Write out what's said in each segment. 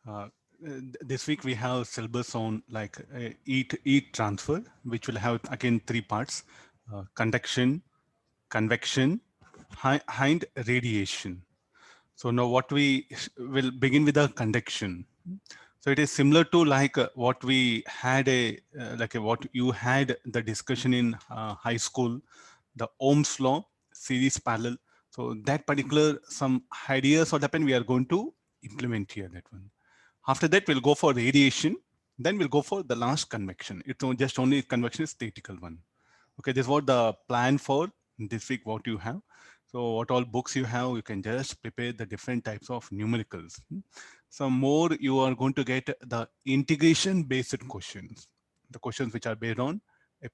Uh, this week we have syllabus on like heat transfer, which will have again three parts: conduction, convection, and radiation. So now what we will begin with the conduction. So it is similar to like what we had what you had the discussion in high school, the Ohm's law, series parallel. So that particular some ideas what happen we are going to implement here, that one. After that we'll go for radiation. Then we'll go for the last convection. It's just only convection is theoretical one. Okay, this is what the plan for this week, what you have. So what all books you have, you can just prepare the different types of numericals. So more you are going to get the integration based questions. The questions which are based on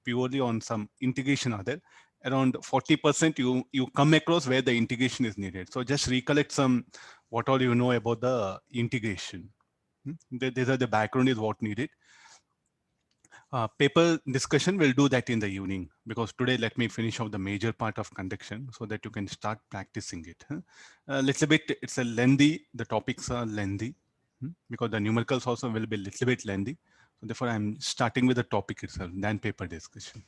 purely on some integration are there. Around 40% you come across where the integration is needed. So just recollect some what all you know about the integration. These are the background is what needed. Paper discussion, we'll do that in the evening because today let me finish off the major part of conduction so that you can start practicing it. A little bit, it's a lengthy, the topics are lengthy because the numericals also will be a little bit lengthy. So therefore I'm starting with the topic itself, then paper discussion.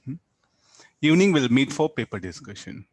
Evening we'll meet for paper discussion.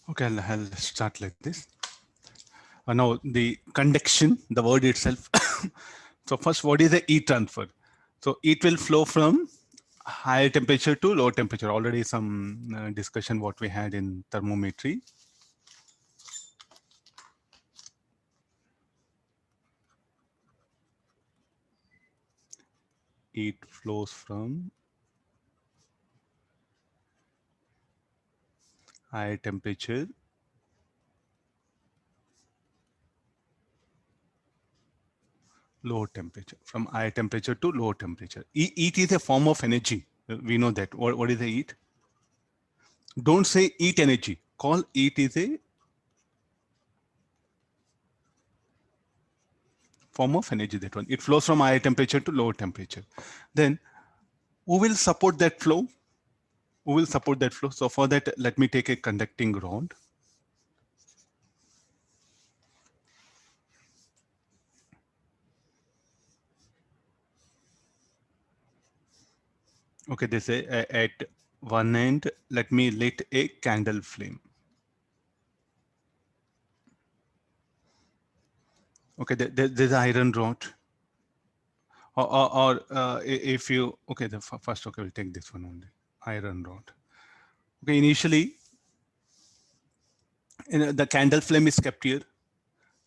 Okay, I'll start like this. Now the conduction, the word itself. So first, what is the heat transfer? So it will flow from higher temperature to low temperature. Already some discussion what we had in thermometry. It flows from higher temperature low temperature, from higher temperature to low temperature. Heat is a form of energy. We know that. What is the heat? Don't say heat energy. Call heat is a form of energy, that one. It flows from higher temperature to lower temperature. Then who will support that flow? Who will support that flow? So for that, let me take a conducting rod. Okay, they say at one end, let me lit a candle flame. Okay, there's iron rod. Or if you, okay, first, okay, we'll take this one only, iron rod. Okay, initially, the candle flame is kept here.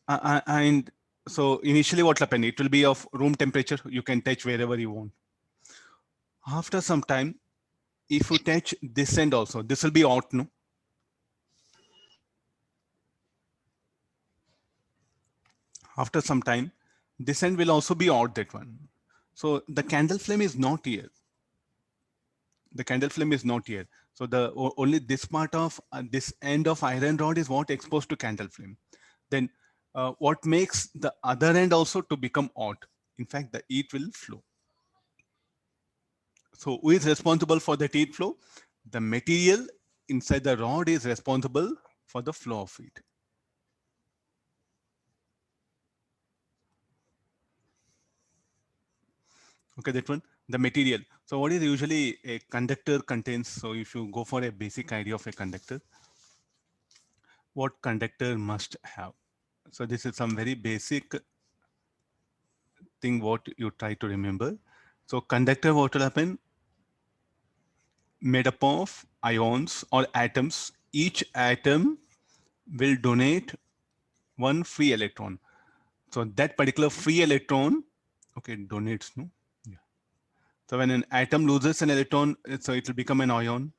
And so initially what happened, it will be of room temperature. You can touch wherever you want. After some time, if you touch this end also, this will be hot, no? After some time, this end will also be odd, that one. So the candle flame is not here. The candle flame is not here. So the only this part of this end of iron rod is what exposed to candle flame. Then what makes the other end also to become hot? In fact, the heat will flow. So who is responsible for the heat flow? The material inside the rod is responsible for the flow of heat. Okay, that one, the material. So what is usually a conductor contains? So if you go for a basic idea of a conductor, what conductor must have? So this is some very basic thing what you try to remember. So conductor, what will happen? Made up of ions or atoms. Each atom will donate one free electron. So that particular free electron Okay, it donates, no? Yeah. So when an atom loses an electron, so it will become an ion.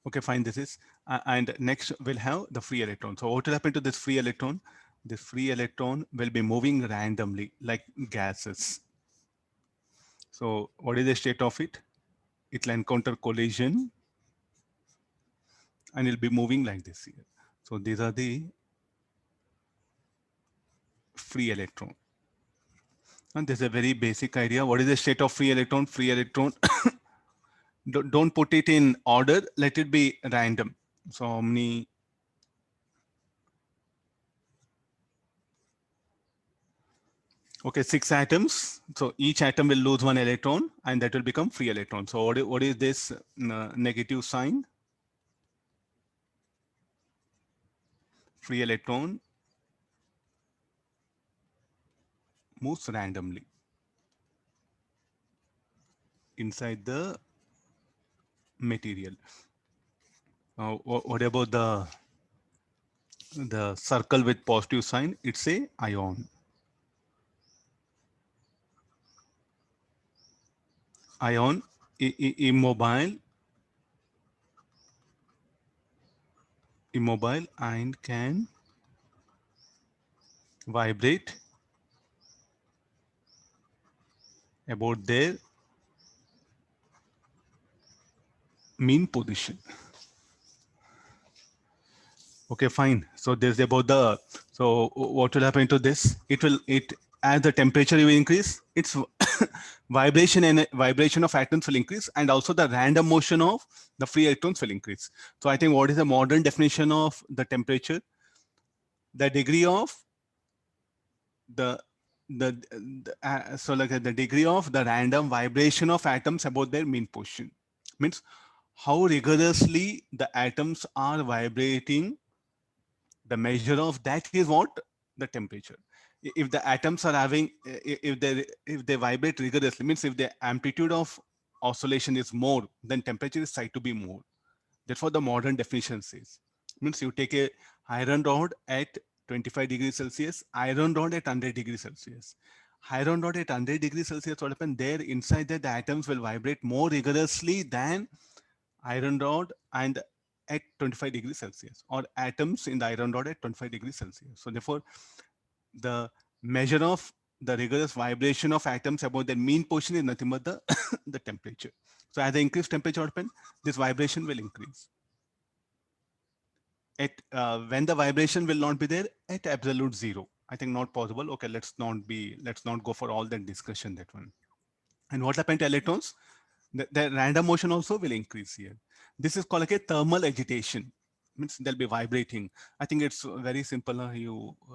Okay, fine, this is, and next we'll have the free electron. So what will happen to this free electron? This free electron will be moving randomly like gases. So what is the state of it? It will encounter collision and it'll be moving like this here. So these are the free electron. And this is a very basic idea. What is the state of free electron? Free electron, don't put it in order, let it be random. So how many? Okay, 6 atoms. So each atom will lose 1 electron and that will become free electron. So what is this negative sign? Free electron moves randomly inside the material. What about the circle with positive sign? It's a ion. Ion, immobile, and can vibrate about their mean position. Okay, fine. So this is about the, so what will happen to this? It as the temperature will increase, its vibration of atoms will increase, and also the random motion of the free electrons will increase. So I think what is the modern definition of the temperature? The degree of the so like the degree of the random vibration of atoms about their mean position, means how rigorously the atoms are vibrating. The measure of that is what? The temperature. If the atoms are having, if they vibrate rigorously, means if the amplitude of oscillation is more, then temperature is said to be more. That's what the modern definition says. Means you take a iron rod at 25 degrees Celsius, iron rod at 100 degrees Celsius. Iron rod at 100 degrees Celsius, what happens there? Inside that, the atoms will vibrate more rigorously than iron rod and at 25 degrees Celsius, or atoms in the iron rod at 25 degrees Celsius. So therefore, the measure of the rigorous vibration of atoms about their mean position is nothing but the, the temperature. So as the increased temperature happen, this vibration will increase. At when the vibration will not be there at absolute zero. I think not possible. Okay, let's not go for all that discussion, that one. And what happened to electrons? The random motion also will increase here. This is called like a thermal agitation. Means they'll be vibrating. I think it's very simple.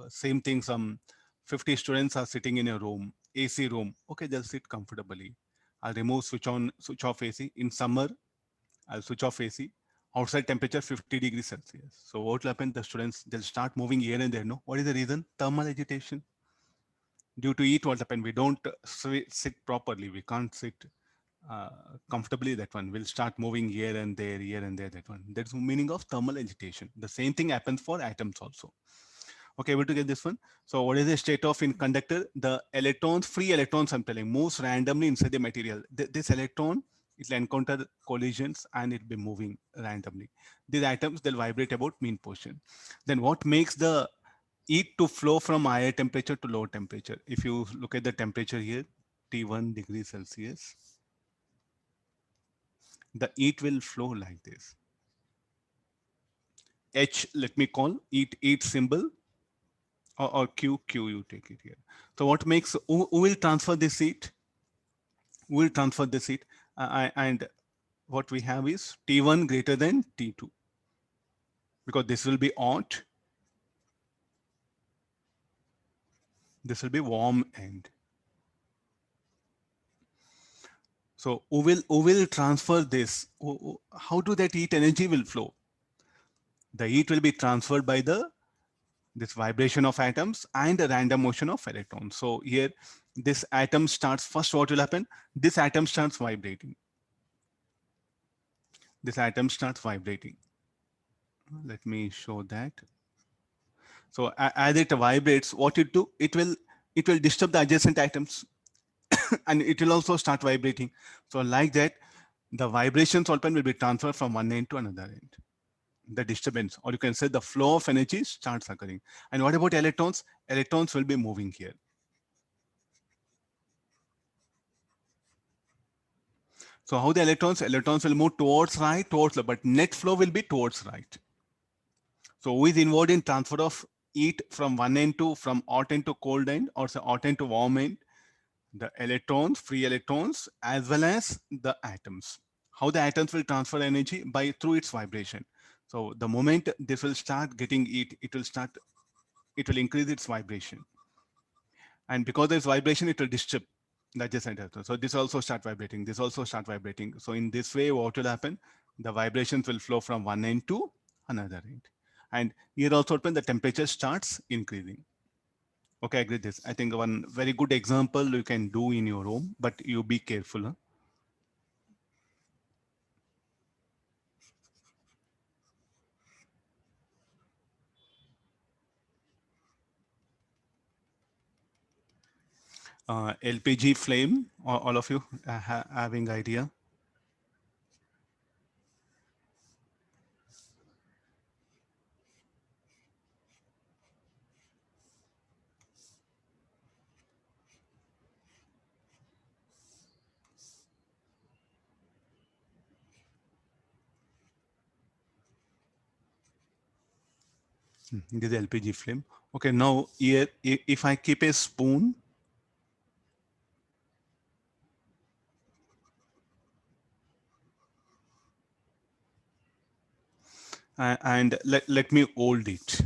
Same thing. Some 50 students are sitting in a room, AC room. Okay, they'll sit comfortably. I'll remove switch off AC. In summer, I'll switch off AC. Outside temperature 50 degrees Celsius. So what will happen? The students, they'll start moving here and there. No, what is the reason? Thermal agitation. Due to heat, what happened? We don't sit properly. We can't sit uh, comfortably. That one will start moving here and there, here and there. That one. That's the meaning of thermal agitation. The same thing happens for atoms also. Okay, able to get this one. So what is the state of in conductor? The electrons, free electrons, I'm telling, moves randomly inside the material. This electron, it will encounter collisions and it will be moving randomly. These atoms, they'll vibrate about mean position. Then what makes the heat to flow from higher temperature to lower temperature? If you look at the temperature here, T1 degrees Celsius, the heat will flow like this. H, let me call heat symbol, or Q, you take it here. So what makes, who will transfer this heat? Who will transfer this heat? And what we have is T1 greater than T2, because this will be hot. This will be warm end. So who will transfer this? How do that heat energy will flow? The heat will be transferred by this vibration of atoms and the random motion of electrons. So here, this atom starts, first what will happen? This atom starts vibrating. This atom starts vibrating. Let me show that. So as it vibrates, what it do? It will it will disturb the adjacent atoms and it will also start vibrating. So like that, the vibrations open will be transferred from one end to another end. The disturbance, or you can say the flow of energy starts occurring. And what about electrons? Electrons will be moving here. So how the electrons? Electrons will move towards right, towards left, but net flow will be towards right. So who is involved in transfer of heat from one end to, from hot end to cold end, or say hot end to warm end? The electrons, free electrons, as well as the atoms. How the atoms will transfer energy? By through its vibration. So the moment this will start getting heat, it will increase its vibration. And because there's vibration, it will disturb the adjacent atom. So this also start vibrating, this also start vibrating. So in this way, what will happen? The vibrations will flow from one end to another end. And here also when the temperature starts increasing. Okay, I agree this. I think one very good example you can do in your home, but you be careful. Huh? LPG flame, all of you having idea? This is LPG flame. Okay, now here, if I keep a spoon, and let me hold it.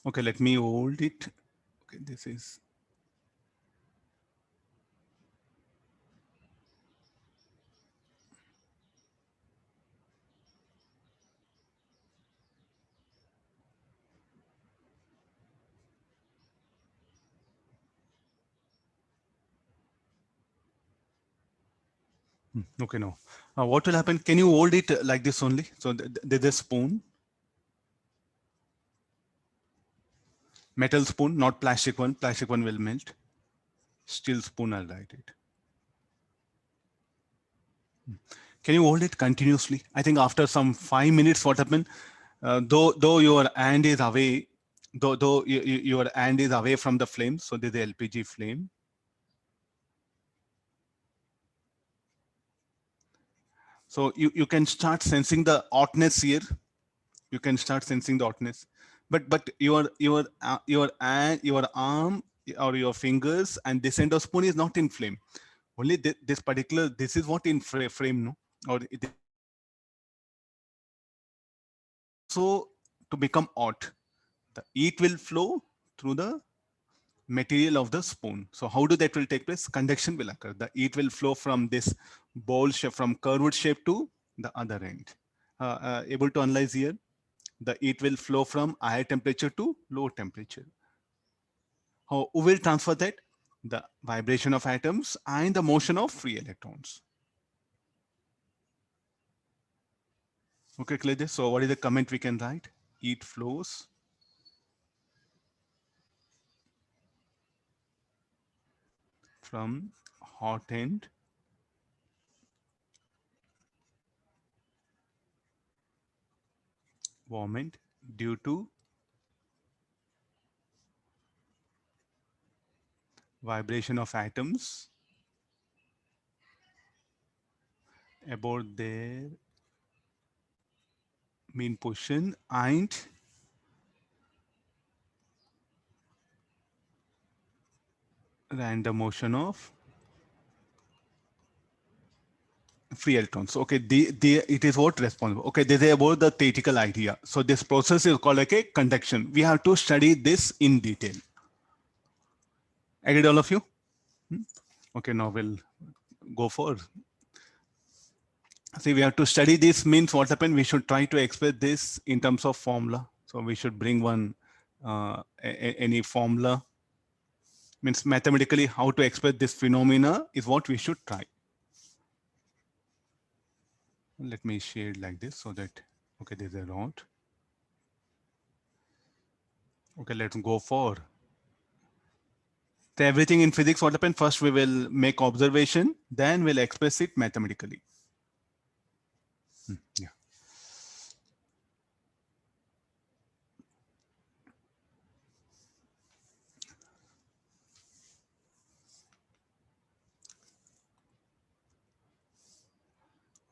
Okay, let me hold it. Okay, this is. Okay, no. What will happen? Can you hold it like this only? So there's a spoon, metal spoon, not plastic one. Plastic one will melt. Steel spoon, I'll write it. Can you hold it continuously? I think after some 5 minutes, what happened? Though your hand is away, though your hand is away from the flame, so there's the LPG flame. So you can start sensing the hotness here. You can start sensing the hotness, but your arm or your fingers and this end of spoon is not in flame. Only this particular, this is what in frame, no? Or it is so to become hot, the heat will flow through the material of the spoon. So how do that will take place? Conduction will occur. The heat will flow from this bowl shape, from curved shape to the other end. Able to analyze here? The heat will flow from higher temperature to low temperature. How who will transfer that? The vibration of atoms and the motion of free electrons. Okay, clear. So what is the comment we can write? Heat flows from hot end warm end due to vibration of atoms about their mean position and random motion of free electrons. Okay, it is what responsible. Okay, this is about the theoretical idea. So this process is called like a conduction. We have to study this in detail. Agreed, all of you? Okay, now we'll go for. See, we have to study this means what happened. We should try to express this in terms of formula. So we should bring one any formula. Means mathematically how to express this phenomena is what we should try. Let me shade like this so that, okay, there's a rod. Okay, let's go for. So everything in physics, what happened? First, we will make observation, then we'll express it mathematically. Yeah.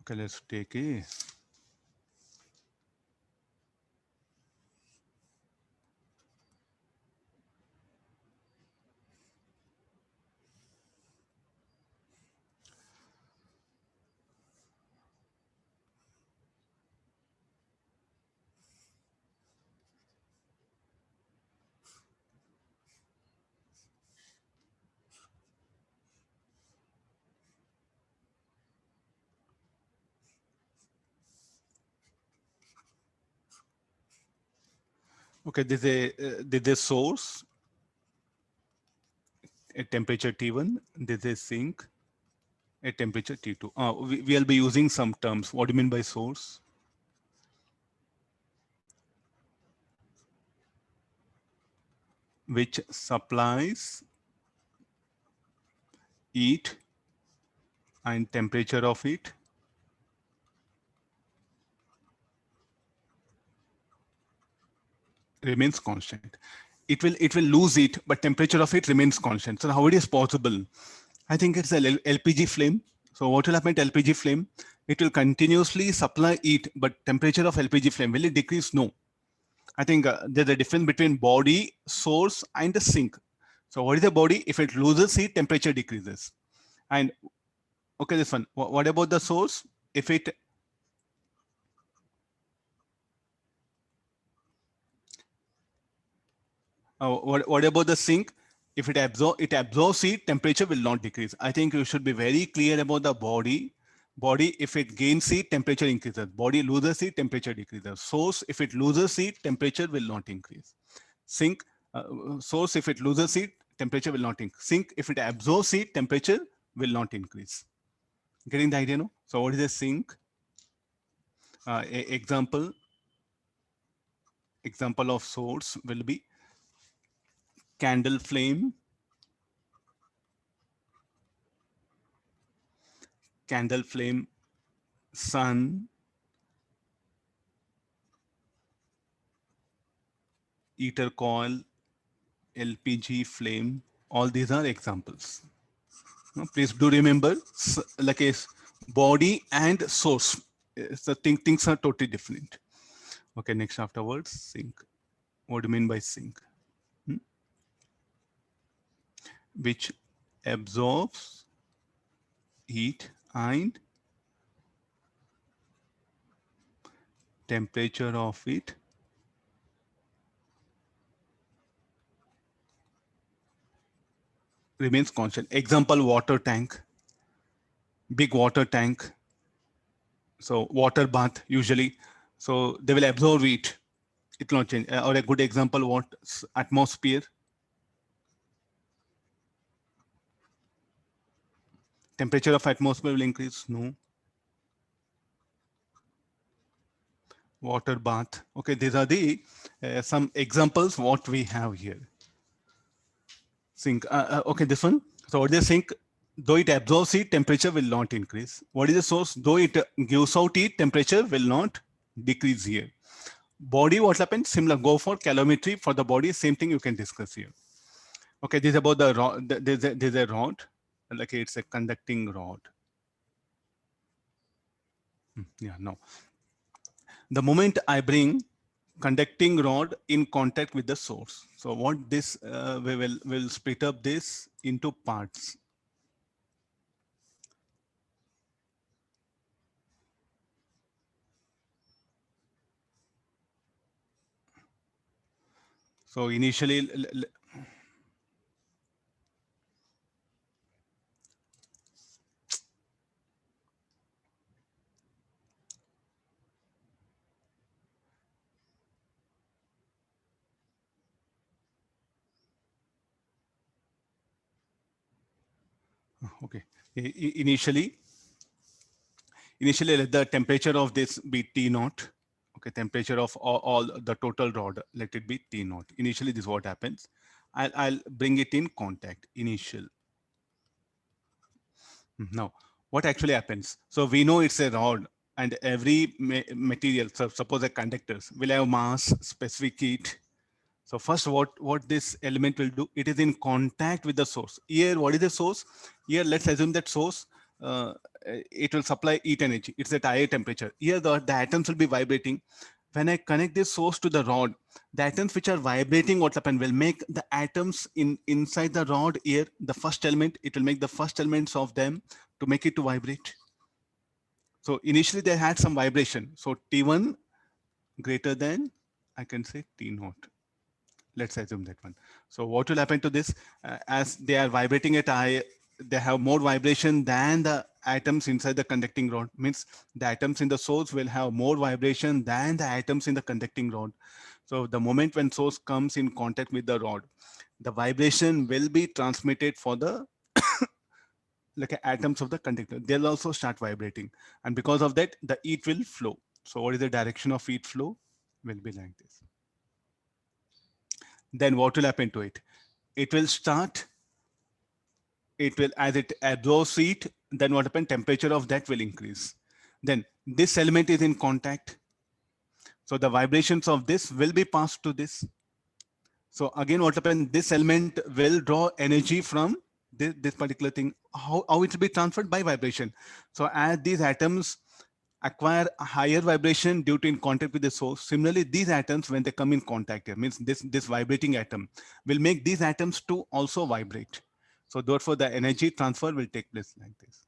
Okay, let's take a. Okay, there's a source, a temperature T1, there's a sink, a temperature T2. We'll be using some terms. What do you mean by source? Which supplies heat and temperature of it remains constant. It will lose it, but temperature of it remains constant. So how it is possible? I think it's a LPG flame. So what will happen to LPG flame? It will continuously supply heat, but temperature of LPG flame, will it decrease? No. I think there's a difference between body, source, and the sink. So what is the body? If it loses heat, temperature decreases. And okay, this one. What about the source? If it what about the sink? If it absorbs heat, temperature will not decrease. I think you should be very clear about the body. Body, if it gains heat, temperature increases. Body loses heat, temperature decreases. Source, if it loses heat, temperature will not increase. Sink, source, if it loses heat, temperature will not increase. Sink, if it absorbs heat, temperature will not increase. Getting the idea, no? So what is a sink? Example of source will be candle flame, sun, heater coil, LPG flame. All these are examples. No, please do remember, like a body and source. So things are totally different. Okay, next afterwards, sink. What do you mean by sink? Which absorbs heat and temperature of it remains constant. Example, water tank, big water tank. So water bath usually. So they will absorb it. It will not change. Or a good example, what atmosphere. Temperature of atmosphere will increase. No. Water bath. Okay, these are the some examples what we have here. Sink. Okay, this one. So what is the sink? Though it absorbs heat, temperature will not increase. What is the source? Though it gives out heat, temperature will not decrease here. Body, what happens? Similar. Go for calorimetry for the body. Same thing you can discuss here. Okay, this is about the rod. There's a rod. Like it's a conducting rod. Yeah, no. The moment I bring conducting rod in contact with the source, So what this, we'll split up this into parts. So initially, okay, initially, let the temperature of this be T naught. Okay, temperature of all the total rod, let it be T naught. Initially, this is what happens. I'll bring it in contact, initial. Now, what actually happens? So we know it's a rod, and every material, so suppose a conductors, will have mass, specific heat. So first, what this element will do, it is in contact with the source. Here, what is the source? Here, let's assume that source, it will supply heat energy. It's at higher temperature. Here, the atoms will be vibrating. When I connect this source to the rod, the atoms which are vibrating, what happen will make the atoms inside the rod here, the first element, it will make the first elements of them to make it to vibrate. So initially they had some vibration. So T1 greater than, I can say T naught. Let's assume that one. So what will happen to this? As they are vibrating at high, they have more vibration than the atoms inside the conducting rod. Means the atoms in the source will have more vibration than the atoms in the conducting rod. So the moment when source comes in contact with the rod, the vibration will be transmitted for the like atoms of the conductor. They'll also start vibrating. And because of that, the heat will flow. So what is the direction of heat flow? Will be like this. Then what will happen to it? It will start, it will, as it absorbs heat, then what happens? Temperature of that will increase. Then this element is in contact. So the vibrations of this will be passed to this. So again, what happens? This element will draw energy from this particular thing. How it will be transferred? By vibration. So as these atoms acquire a higher vibration due to in contact with the source, similarly, these atoms, when they come in contact here, means this vibrating atom will make these atoms to also vibrate. So therefore, the energy transfer will take place like this.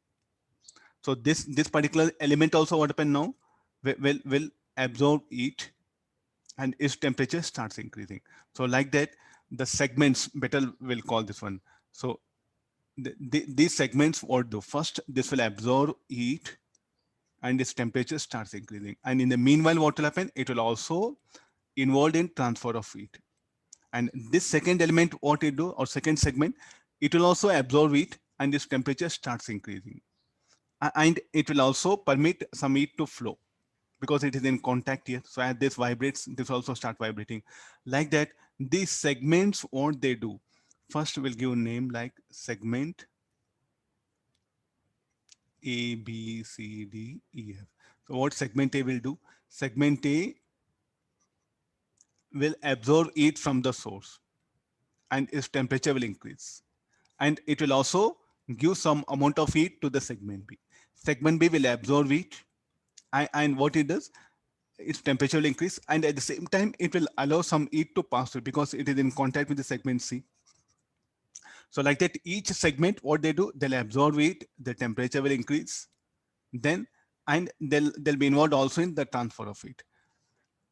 So this particular element also what happen now will absorb heat and its temperature starts increasing. So like that, the segments, better will call this one. So these segments what do? First, this will absorb heat and its temperature starts increasing. And in the meanwhile, what will happen? It will also involved in transfer of heat. And this second element, what it do, or second segment, it will also absorb heat and its temperature starts increasing. And it will also permit some heat to flow because it is in contact here. So as this vibrates, this also start vibrating. Like that, these segments, what they do, first we'll give a name like segment A, B, C, D, E, F. So what segment A will do? Segment A will absorb heat from the source and its temperature will increase. And it will also give some amount of heat to the segment B. Segment B will absorb heat, and what it does, its temperature will increase, and at the same time it will allow some heat to pass through because it is in contact with the segment C. So like that, each segment, what they do, they'll absorb heat, the temperature will increase, then and they'll be involved also in the transfer of heat.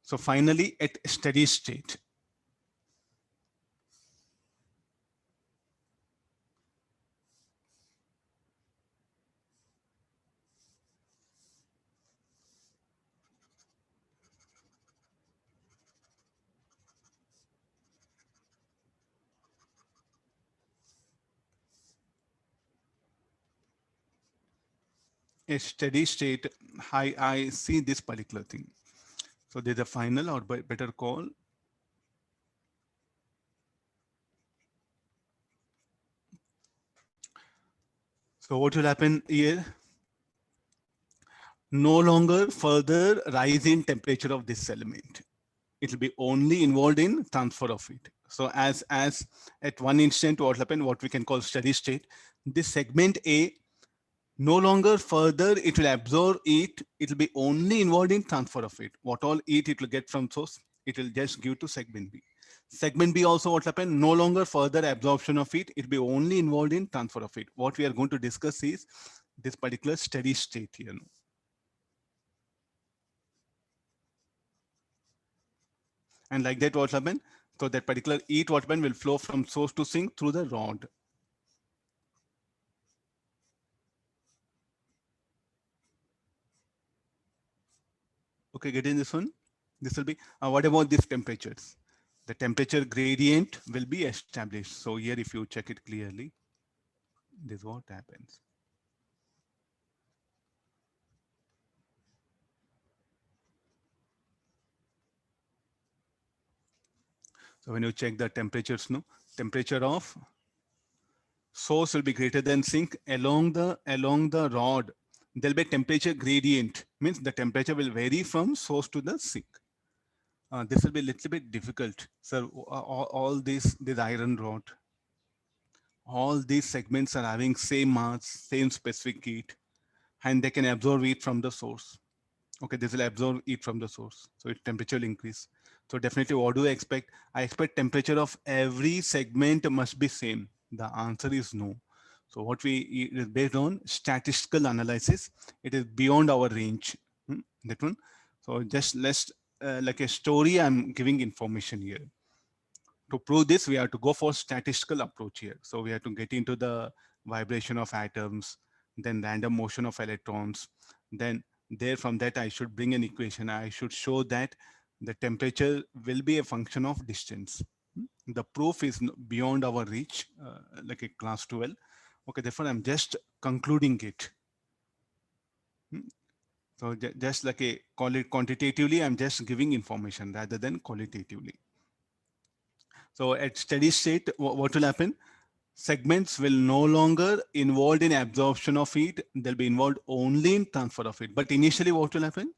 So finally, at steady state, I see this particular thing. So there's a final or better call. So what will happen here? No longer further rise in temperature of this element. It will be only involved in transfer of heat. So as at one instant, what will happen, what we can call steady state, this segment A, no longer further it will absorb heat. It will be only involved in transfer of heat. What all heat it will get from source, it will just give to segment B. Segment B also what happened? No longer further absorption of heat. It will be only involved in transfer of heat. What we are going to discuss is this particular steady state here. And like that, what happened? So that particular heat what happened will flow from source to sink through the rod. Okay, getting this one? This will be, what about these temperatures? The temperature gradient will be established. So here, if you check it clearly, this is what happens. So when you check the temperatures, no, temperature of source will be greater than sink along the rod. There'll be a temperature gradient, means the temperature will vary from source to the sink. This will be a little bit difficult. So all this iron rod, all these segments are having same mass, same specific heat, and they can absorb heat from the source. Okay, this will absorb heat from the source. So its temperature will increase. So definitely what do I expect? I expect temperature of every segment must be same. The answer is no. So what it is based on statistical analysis. It is beyond our range. That one. So just let's like a story, I'm giving information here. To prove this, we have to go for statistical approach here. So we have to get into the vibration of atoms, then random motion of electrons. Then there from that, I should bring an equation. I should show that the temperature will be a function of distance. The proof is beyond our reach, like a class 12. Okay, therefore I'm just concluding it. So just like a call it quantitatively, I'm just giving information rather than qualitatively. So at steady state, what will happen? Segments will no longer involved in absorption of heat. They'll be involved only in transfer of heat. But initially, what will happen?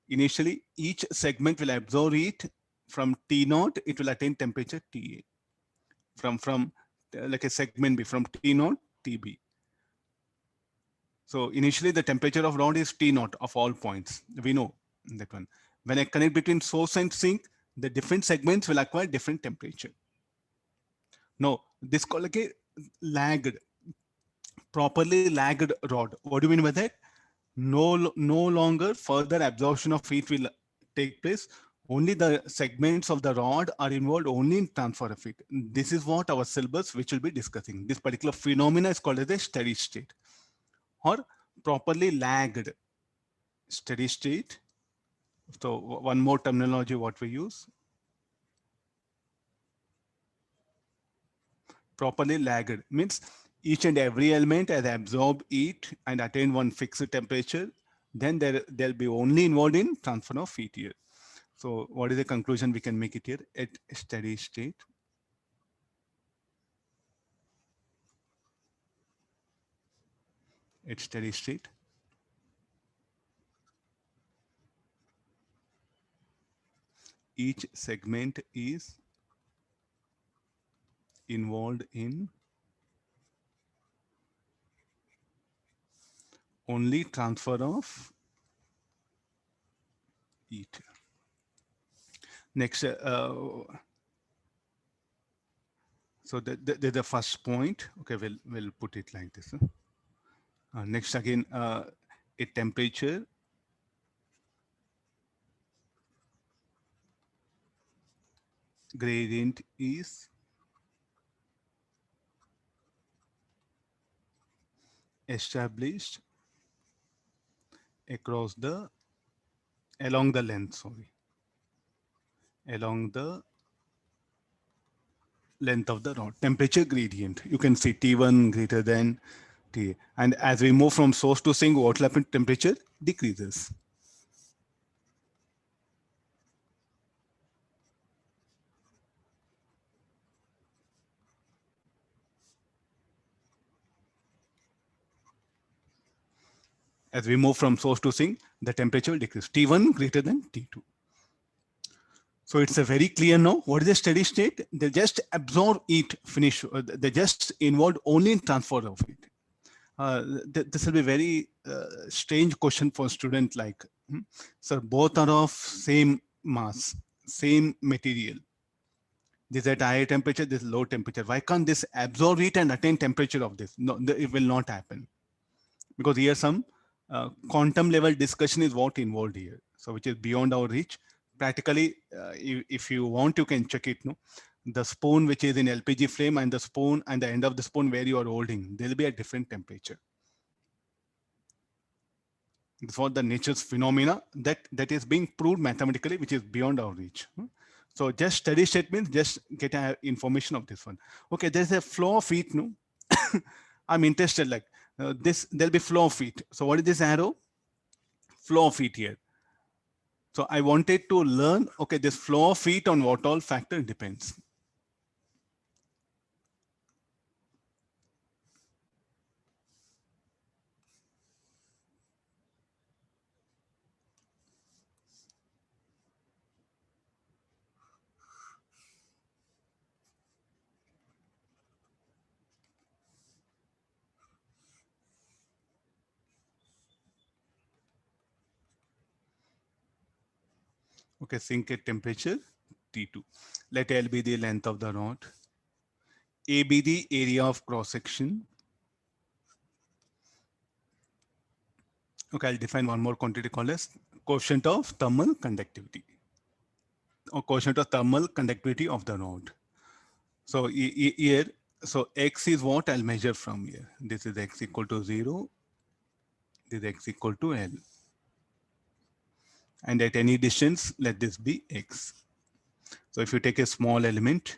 Initially, each segment will absorb heat from T0. It will attain temperature TA. From like a segment B, from T0 TB. So initially, the temperature of rod is T0 of all points. We know that one. When I connect between source and sink, the different segments will acquire different temperature. No, this called like a lagged, properly lagged rod. What do you mean by that? No longer further absorption of heat will take place. Only the segments of the rod are involved only in transfer of heat. This is what our syllabus, which will be discussing. This particular phenomena is called as a steady state or properly lagged steady state. So one more terminology what we use. Properly lagged means each and every element has absorbed heat and attained one fixed temperature. Then they'll be only involved in transfer of heat here. So what is the conclusion we can make it here at steady state? At steady state, each segment is involved in only transfer of heat. Next, so the first point. Okay, we'll put it like this. Next again, a temperature gradient is established across along the length, along the length of the rod. Temperature gradient. You can see T1 greater than T. And as we move from source to sink, what will happen? Temperature decreases. As we move from source to sink, the temperature will decrease. T1 greater than T2. So it's a very clear now. What is the steady state? They just absorb heat, finish. They just involved only in transfer of heat. This will be very strange question for a student like, sir, both are of same mass, same material. This is at higher temperature, this is low temperature. Why can't this absorb heat and attain temperature of this? No, it will not happen. Because here some quantum level discussion is what involved here. So which is beyond our reach. Practically, if you want, you can check it. No, the spoon which is in LPG flame and the spoon and the end of the spoon where you are holding, there will be a different temperature. It's what the nature's phenomena that is being proved mathematically, which is beyond our reach. So just steady state means just get information of this one. Okay, there's a flow of heat. No, I'm interested like this. There'll be flow of heat. So what is this arrow? Flow of heat here. So I wanted to learn. Okay, this flow of heat on what all factor depends. Okay, sink at temperature T2. Let L be the length of the rod. A be the area of cross section. Okay, I'll define one more quantity called as coefficient of thermal conductivity or coefficient of thermal conductivity of the rod. So here, so X is what I'll measure from here. This is X equal to 0. This is X equal to L. And at any distance, let this be X. So if you take a small element,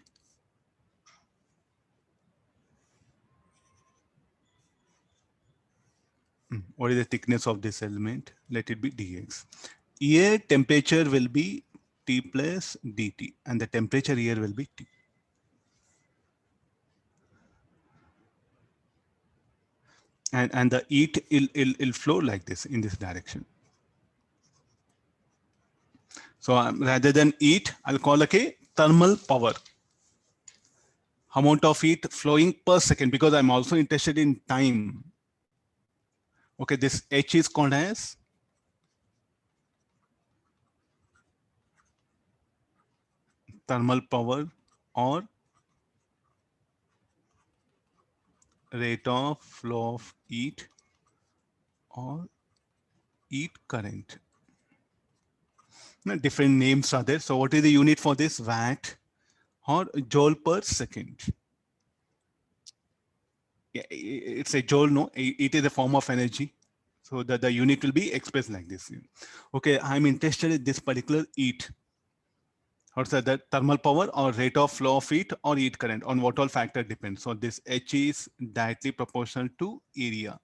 what is the thickness of this element? Let it be dx. Here temperature will be T plus dt and the temperature here will be T. And the heat will flow like this in this direction. So rather than heat, I'll call like a thermal power. Amount of heat flowing per second because I'm also interested in time. Okay, this H is called as thermal power or rate of flow of heat or heat current. Now, different names are there. So what is the unit for this? Watt or joule per second. Yeah, it's a joule, no? It is a form of energy. So the unit will be expressed like this. Okay, I'm interested in this particular heat. Or so the thermal power or rate of flow of heat or heat current on what all factor depends. So this H is directly proportional to area.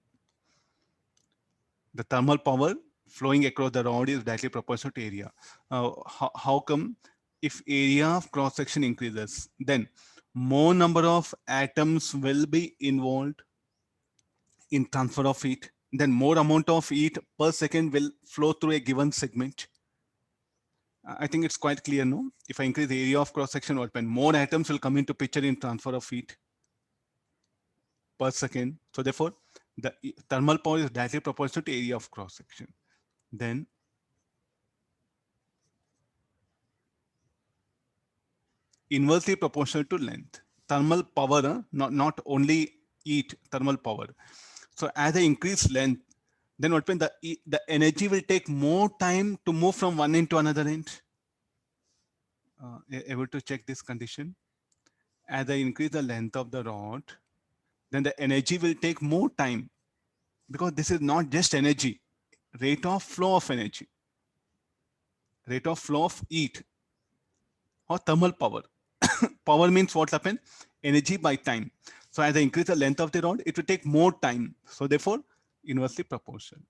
The thermal power flowing across the rod is directly proportional to area. How come? If area of cross section increases, then more number of atoms will be involved in transfer of heat. Then more amount of heat per second will flow through a given segment. I think it's quite clear, no? If I increase the area of cross section, what happens? More atoms will come into picture in transfer of heat per second. So therefore, the thermal power is directly proportional to area of cross section. Then inversely proportional to length. Thermal power, not only heat, thermal power. So as I increase length, then what happens? The energy will take more time to move from one end to another end. Able to check this condition. As I increase the length of the rod, then the energy will take more time because this is not just energy, rate of flow of energy, rate of flow of heat or thermal power. Power means what happened? Energy by time. So as I increase the length of the rod, it will take more time. So therefore, inversely proportional.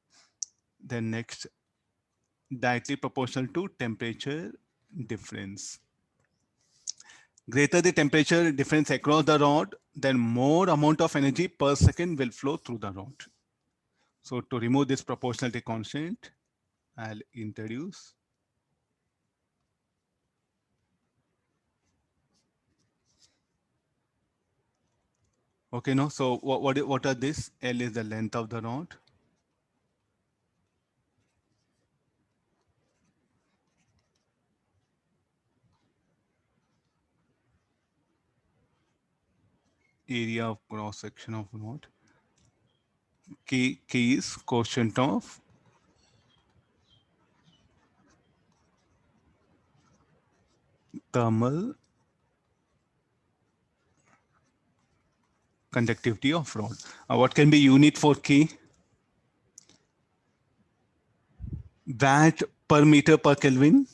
Then next, directly proportional to temperature difference. Greater the temperature difference across the rod, then more amount of energy per second will flow through the rod. So to remove this proportionality constant, I'll introduce okay, no. So what are this? L is the length of the rod. area of cross section of what? K is quotient of thermal conductivity of rod. What can be unit for K? Watt per meter per Kelvin.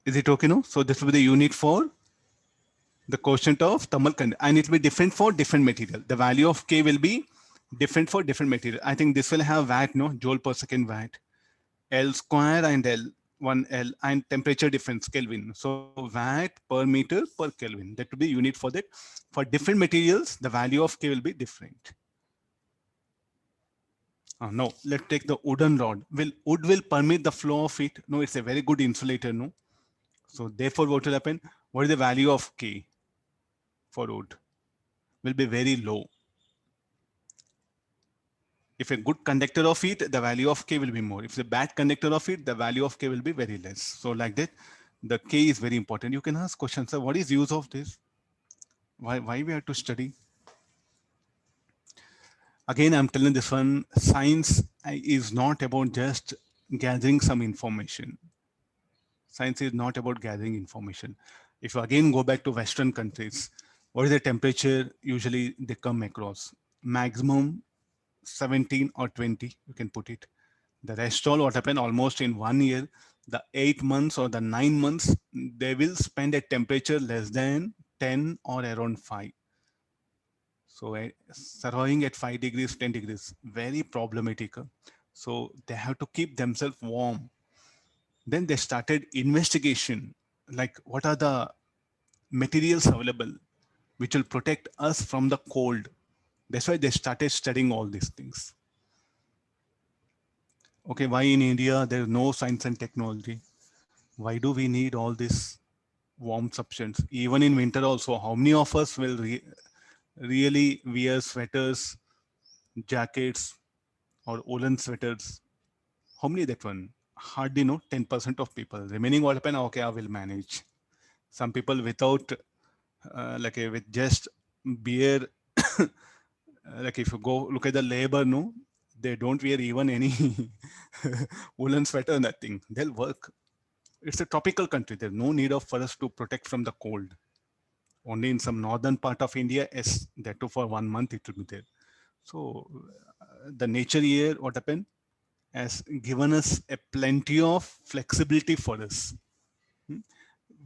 Is it okay? No. So this will be the unit for the quotient of thermal conductivity, and it will be different for different material. The value of K will be different for different material. I think this will have watt, no, joule per second watt, L square and L, 1 L, and temperature difference, Kelvin. So watt per meter per Kelvin. That will be unit for that. For different materials, the value of K will be different. No, let's take the wooden rod. Wood will permit the flow of it? No, it's a very good insulator, no? So therefore, what will happen? What is the value of K for wood? Will be very low. If a good conductor of it, the value of K will be more. If the bad conductor of it, the value of K will be very less. So like that, the K is very important. You can ask questions, sir, what is use of this? Why we have to study? Again, I'm telling this one, science is not about just gathering some information. Science is not about gathering information. If you again go back to Western countries, what is the temperature usually they come across? Maximum 17 or 20, you can put it. The rest all what happened almost in 1 year, the 8 months or the 9 months, they will spend at temperature less than 10 or around 5. So surviving at 5 degrees, 10 degrees, very problematic. So they have to keep themselves warm. Then they started investigation, like what are the materials available which will protect us from the cold. That's why they started studying all these things. Okay, why in India there's no science and technology? Why do we need all this warm substance? Even in winter also, how many of us will really wear sweaters, jackets, or woolen sweaters? How many that one? Hardly no, 10% of people. Remaining what happen? Okay, I will manage. Some people without, with just beer, like if you go look at the labor, no, they don't wear even any woolen sweater, nothing. They'll work. It's a tropical country. There's no need of for us to protect from the cold. Only in some northern part of India, yes, that too for 1 month it will be there. So the nature here, what happened, has given us a plenty of flexibility for us.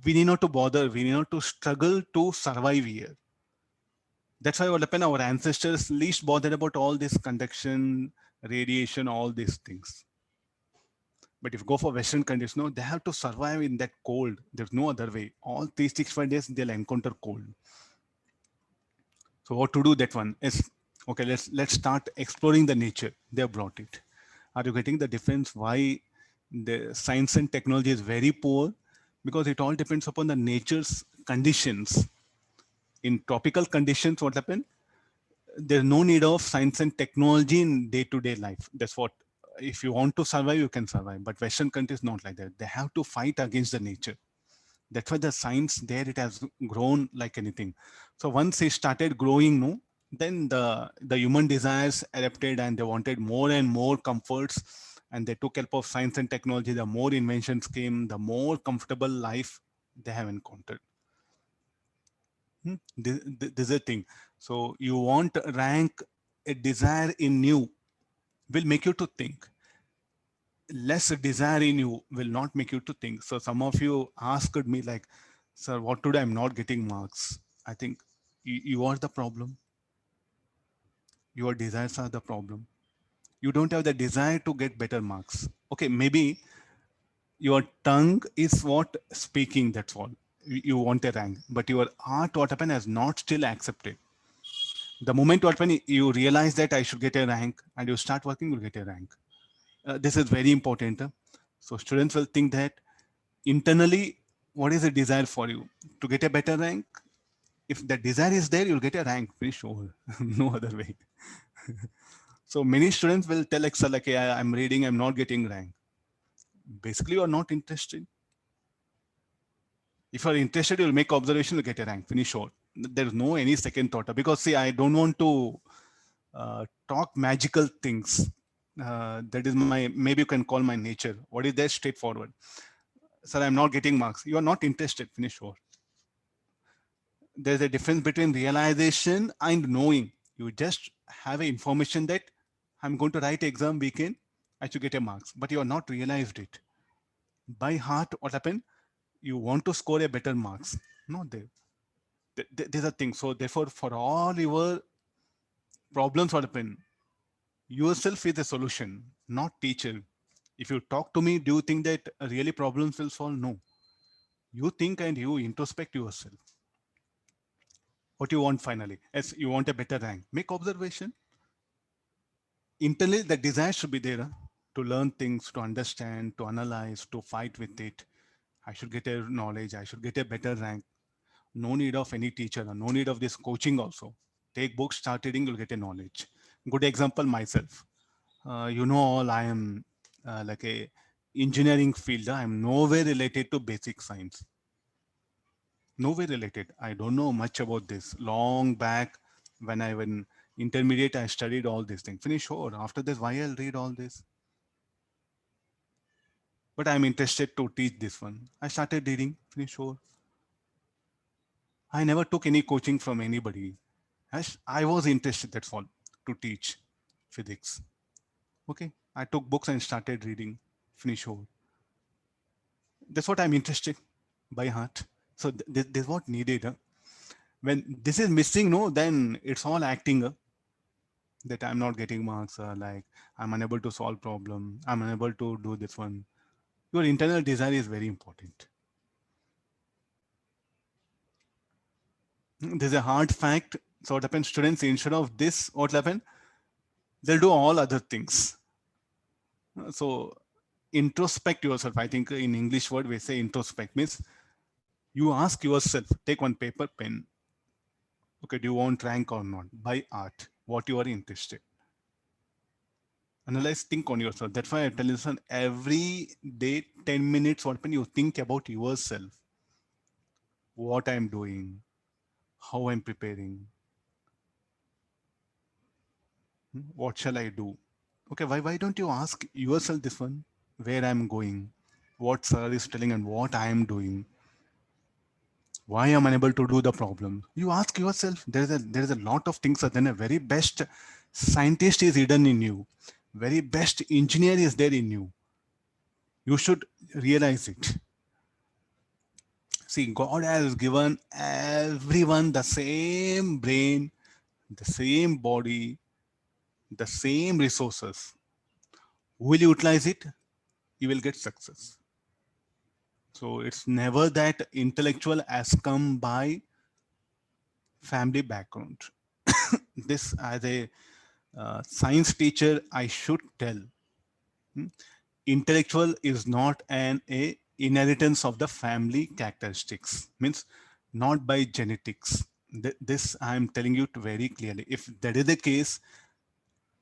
We need not to bother. We need not to struggle to survive here. That's why what happened, our ancestors least bothered about all this conduction, radiation, all these things. But if you go for Western countries, no, they have to survive in that cold. There's no other way. All 365 days, they'll encounter cold. So what to do that one is, okay, let's start exploring the nature. They have brought it. Are you getting the difference why the science and technology is very poor? Because it all depends upon the nature's conditions. In tropical conditions, what happened? There's no need of science and technology in day-to-day life. That's what, if you want to survive, you can survive. But Western countries not like that. They have to fight against the nature. That's why the science there, it has grown like anything. So once it started growing, no, then the human desires adapted and they wanted more and more comforts, and they took help of science and technology. The more inventions came, the more comfortable life they have encountered. This is a thing. So you want rank, a desire in you will make you to think. Less desire in you will not make you to think. So some of you asked me like, sir, what today I'm not getting marks? I think you are the problem. Your desires are the problem. You don't have the desire to get better marks. Okay, maybe your tongue is what speaking, that's all. You want a rank, but your heart, what happened, has not still accepted. The moment what when you realize that I should get a rank and you start working, you'll get a rank. This is very important. So students will think that internally, what is the desire for you to get a better rank? If the desire is there, you'll get a rank. Pretty sure, no other way. So many students will tell Excel like, "Hey, I'm reading, I'm not getting rank." Basically, you are not interested. If you're interested, you'll make observation, you'll get a rank, finish short. There's no any second thought. Because see, I don't want to talk magical things. That is my, maybe you can call my nature. What is that? Straightforward. Sir, I'm not getting marks. You are not interested, finish short. There's a difference between realization and knowing. You just have a information that I'm going to write exam weekend, I should get a marks, but you are not realized it. By heart, what happened? You want to score a better marks. Not there. There's a thing. So therefore, for all your problems, what happen? Yourself is the solution, not teacher. If you talk to me, do you think that really problems will solve? No. You think and you introspect yourself. What you want finally? As you want a better rank, make observation. Internally, the desire should be there, to learn things, to understand, to analyze, to fight with it. I should get a knowledge. I should get a better rank. No need of any teacher. No need of this coaching also. Take books, start reading, you'll get a knowledge. Good example, myself. You know, all I am like a engineering field. I am nowhere related to basic science. Nowhere related. I don't know much about this. Long back, when I went intermediate, I studied all these things. Finish. Sure. After this, why I'll read all this? But I'm interested to teach this one. I started reading. Finish. Sure. I never took any coaching from anybody. I was interested. That's all, to teach physics. Okay. I took books and started reading. Finish. Sure. That's what I'm interested by heart. So this is what needed. When this is missing, no, then it's all acting. That I'm not getting marks, like I'm unable to solve problem, I'm unable to do this one. Your internal desire is very important. There's a hard fact. So what happens, students, instead of this, what will happen? They'll do all other things. So introspect yourself. I think in English word we say introspect means you ask yourself, take one paper, pen. Okay, do you want rank or not? By art, what you are interested. Analyze, think on yourself. That's why I tell you, son, every day, 10 minutes, what when you think about yourself, what I'm doing, how I'm preparing, what shall I do? Okay, why don't you ask yourself this one, where I'm going, what sir is telling and what I am doing, why I'm unable to do the problem. You ask yourself, there's a lot of things, then a very best scientist is hidden in you. Very best engineer is there in you. You should realize it. See, God has given everyone the same brain, the same body, the same resources. Will you utilize it? You will get success. So it's never that intellectual has come by family background. This, as a science teacher, I should tell. Intellectual is not an a inheritance of the family characteristics. Means not by genetics. This I am telling you very clearly. If that is the case,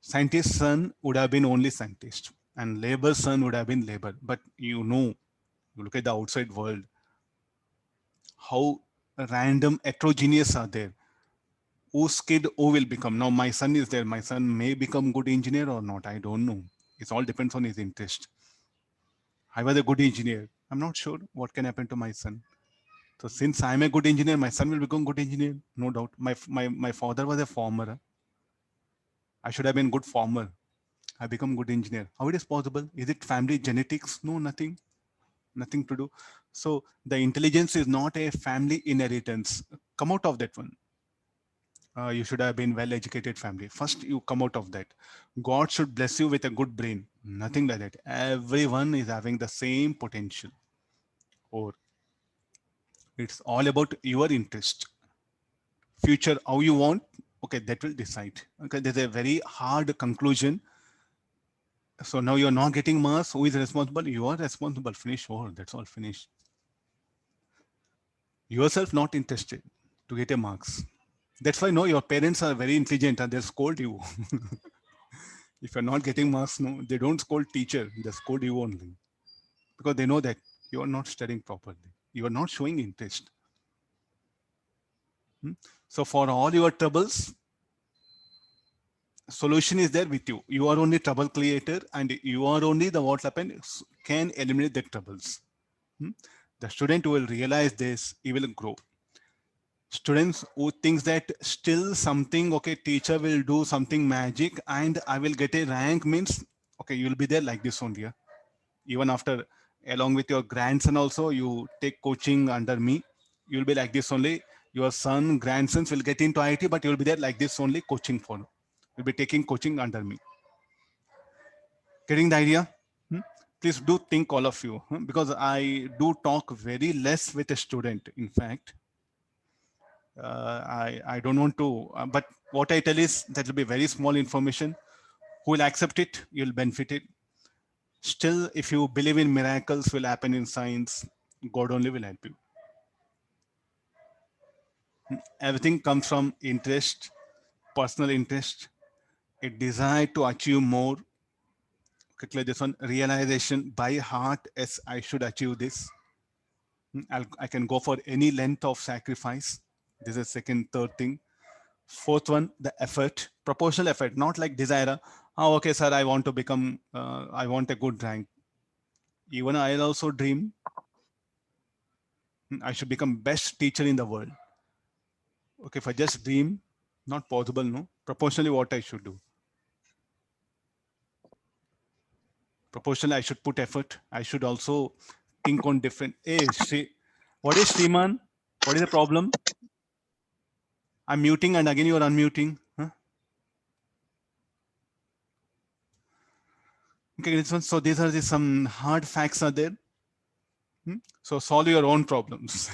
scientist's son would have been only scientist, and labor's son would have been labor. But you know, you look at the outside world, how random heterogeneous are there. Whose kid who will become? Now my son is there. My son may become good engineer or not. I don't know. It all depends on his interest. I was a good engineer. I'm not sure what can happen to my son. So since I'm a good engineer, my son will become good engineer, no doubt. My father was a farmer. I should have been good farmer. I become good engineer. How it is possible? Is it family genetics? No, nothing. Nothing to do. So the intelligence is not a family inheritance. Come out of that one. You should have been well-educated family. First, you come out of that. God should bless you with a good brain. Nothing like that. Everyone is having the same potential. Or it's all about your interest. Future, how you want. Okay, that will decide. Okay, there's a very hard conclusion. So now you're not getting marks. Who is responsible? You are responsible. Finish. Oh, that's all. Finish. Yourself not interested to get a marks. That's why no, your parents are very intelligent and they'll scold you. If you're not getting marks, no, they don't scold teacher, they scold you only. Because they know that you are not studying properly. You are not showing interest. So for all your troubles, solution is there with you. You are only trouble creator and you are only the what happens can eliminate the troubles. The student will realize this, he will grow. Students who thinks that still something, okay, teacher will do something magic and I will get a rank means, okay, you'll be there like this only. Yeah? Even after, along with your grandson also, you take coaching under me, you'll be like this only. Your son, grandsons will get into IT, but you'll be there like this only coaching for. You'll be taking coaching under me. Getting the idea? Please do think all of you, because I do talk very less with a student. In fact, I don't want to, but what I tell is that will be very small information. Who will accept it, you'll benefit it. Still, if you believe in miracles will happen in science, God only will help you. Everything comes from interest, personal interest, a desire to achieve more. Quickly, this one, realization by heart, yes, I should achieve this. I can go for any length of sacrifice. This is second, third thing. Fourth one, the effort, proportional effort, not like desire. Oh, okay, sir, I want to become, I want a good rank. Even I also dream I should become best teacher in the world. Okay, if I just dream, not possible, no. Proportionally, what I should do. Proportionally, I should put effort. I should also think on different. Hey, what is Sriman? What is the problem? I'm muting and again you are unmuting. Huh? Okay, this one. So these are some hard facts are there. So solve your own problems.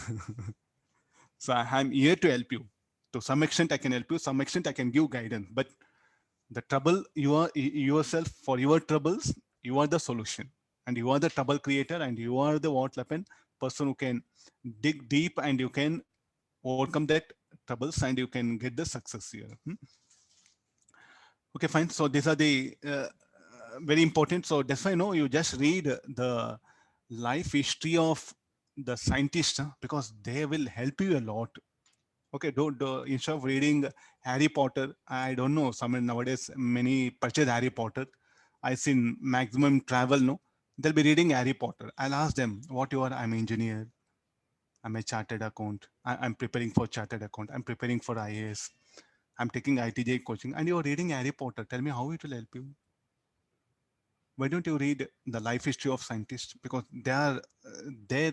So I'm here to help you. To some extent, I can help you. Some extent, I can give guidance. But the trouble you are yourself for your troubles, you are the solution, and you are the trouble creator, and you are the what happen person who can dig deep and you can overcome that troubles and you can get the success here. Okay, fine. So these are the very important. So that's why no, you just read the life history of the scientists because they will help you a lot. Okay, do instead of reading Harry Potter, I don't know. Some nowadays many purchase Harry Potter. I seen maximum travel. No, they'll be reading Harry Potter. I'll ask them, "What you are?" I'm engineer. I'm a chartered account. I'm preparing for chartered account. I'm preparing for IAS. I'm taking ITJ coaching, and you're reading Harry Potter. Tell me how it will help you. Why don't you read the life history of scientists? Because they are their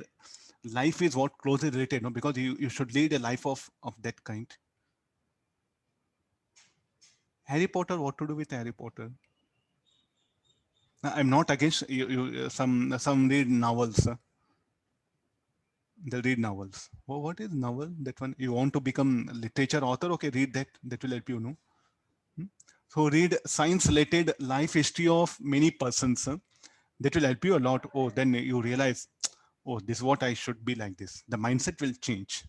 life is what closely related. No, because you should lead a life of that kind. Harry Potter, what to do with Harry Potter? I'm not against some read novels. They'll read novels. Oh, what is novel? That one you want to become literature author? Okay, read that. That will help you. No. So read science related life history of many persons. That will help you a lot. Oh, then you realize, oh, this is what I should be like this. The mindset will change.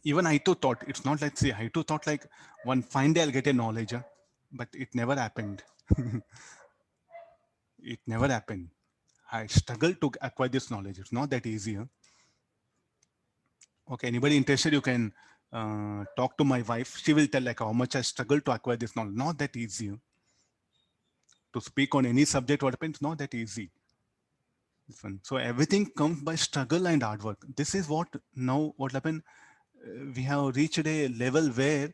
Even I too thought it's not like say I too thought like one fine day I'll get a knowledge, but it never happened. It never happened. I struggled to acquire this knowledge. It's not that easy. Okay, anybody interested, you can talk to my wife. She will tell like how much I struggled to acquire this knowledge. Not that easy. To speak on any subject, what happens, not that easy. So everything comes by struggle and hard work. This is what now what happened. We have reached a level where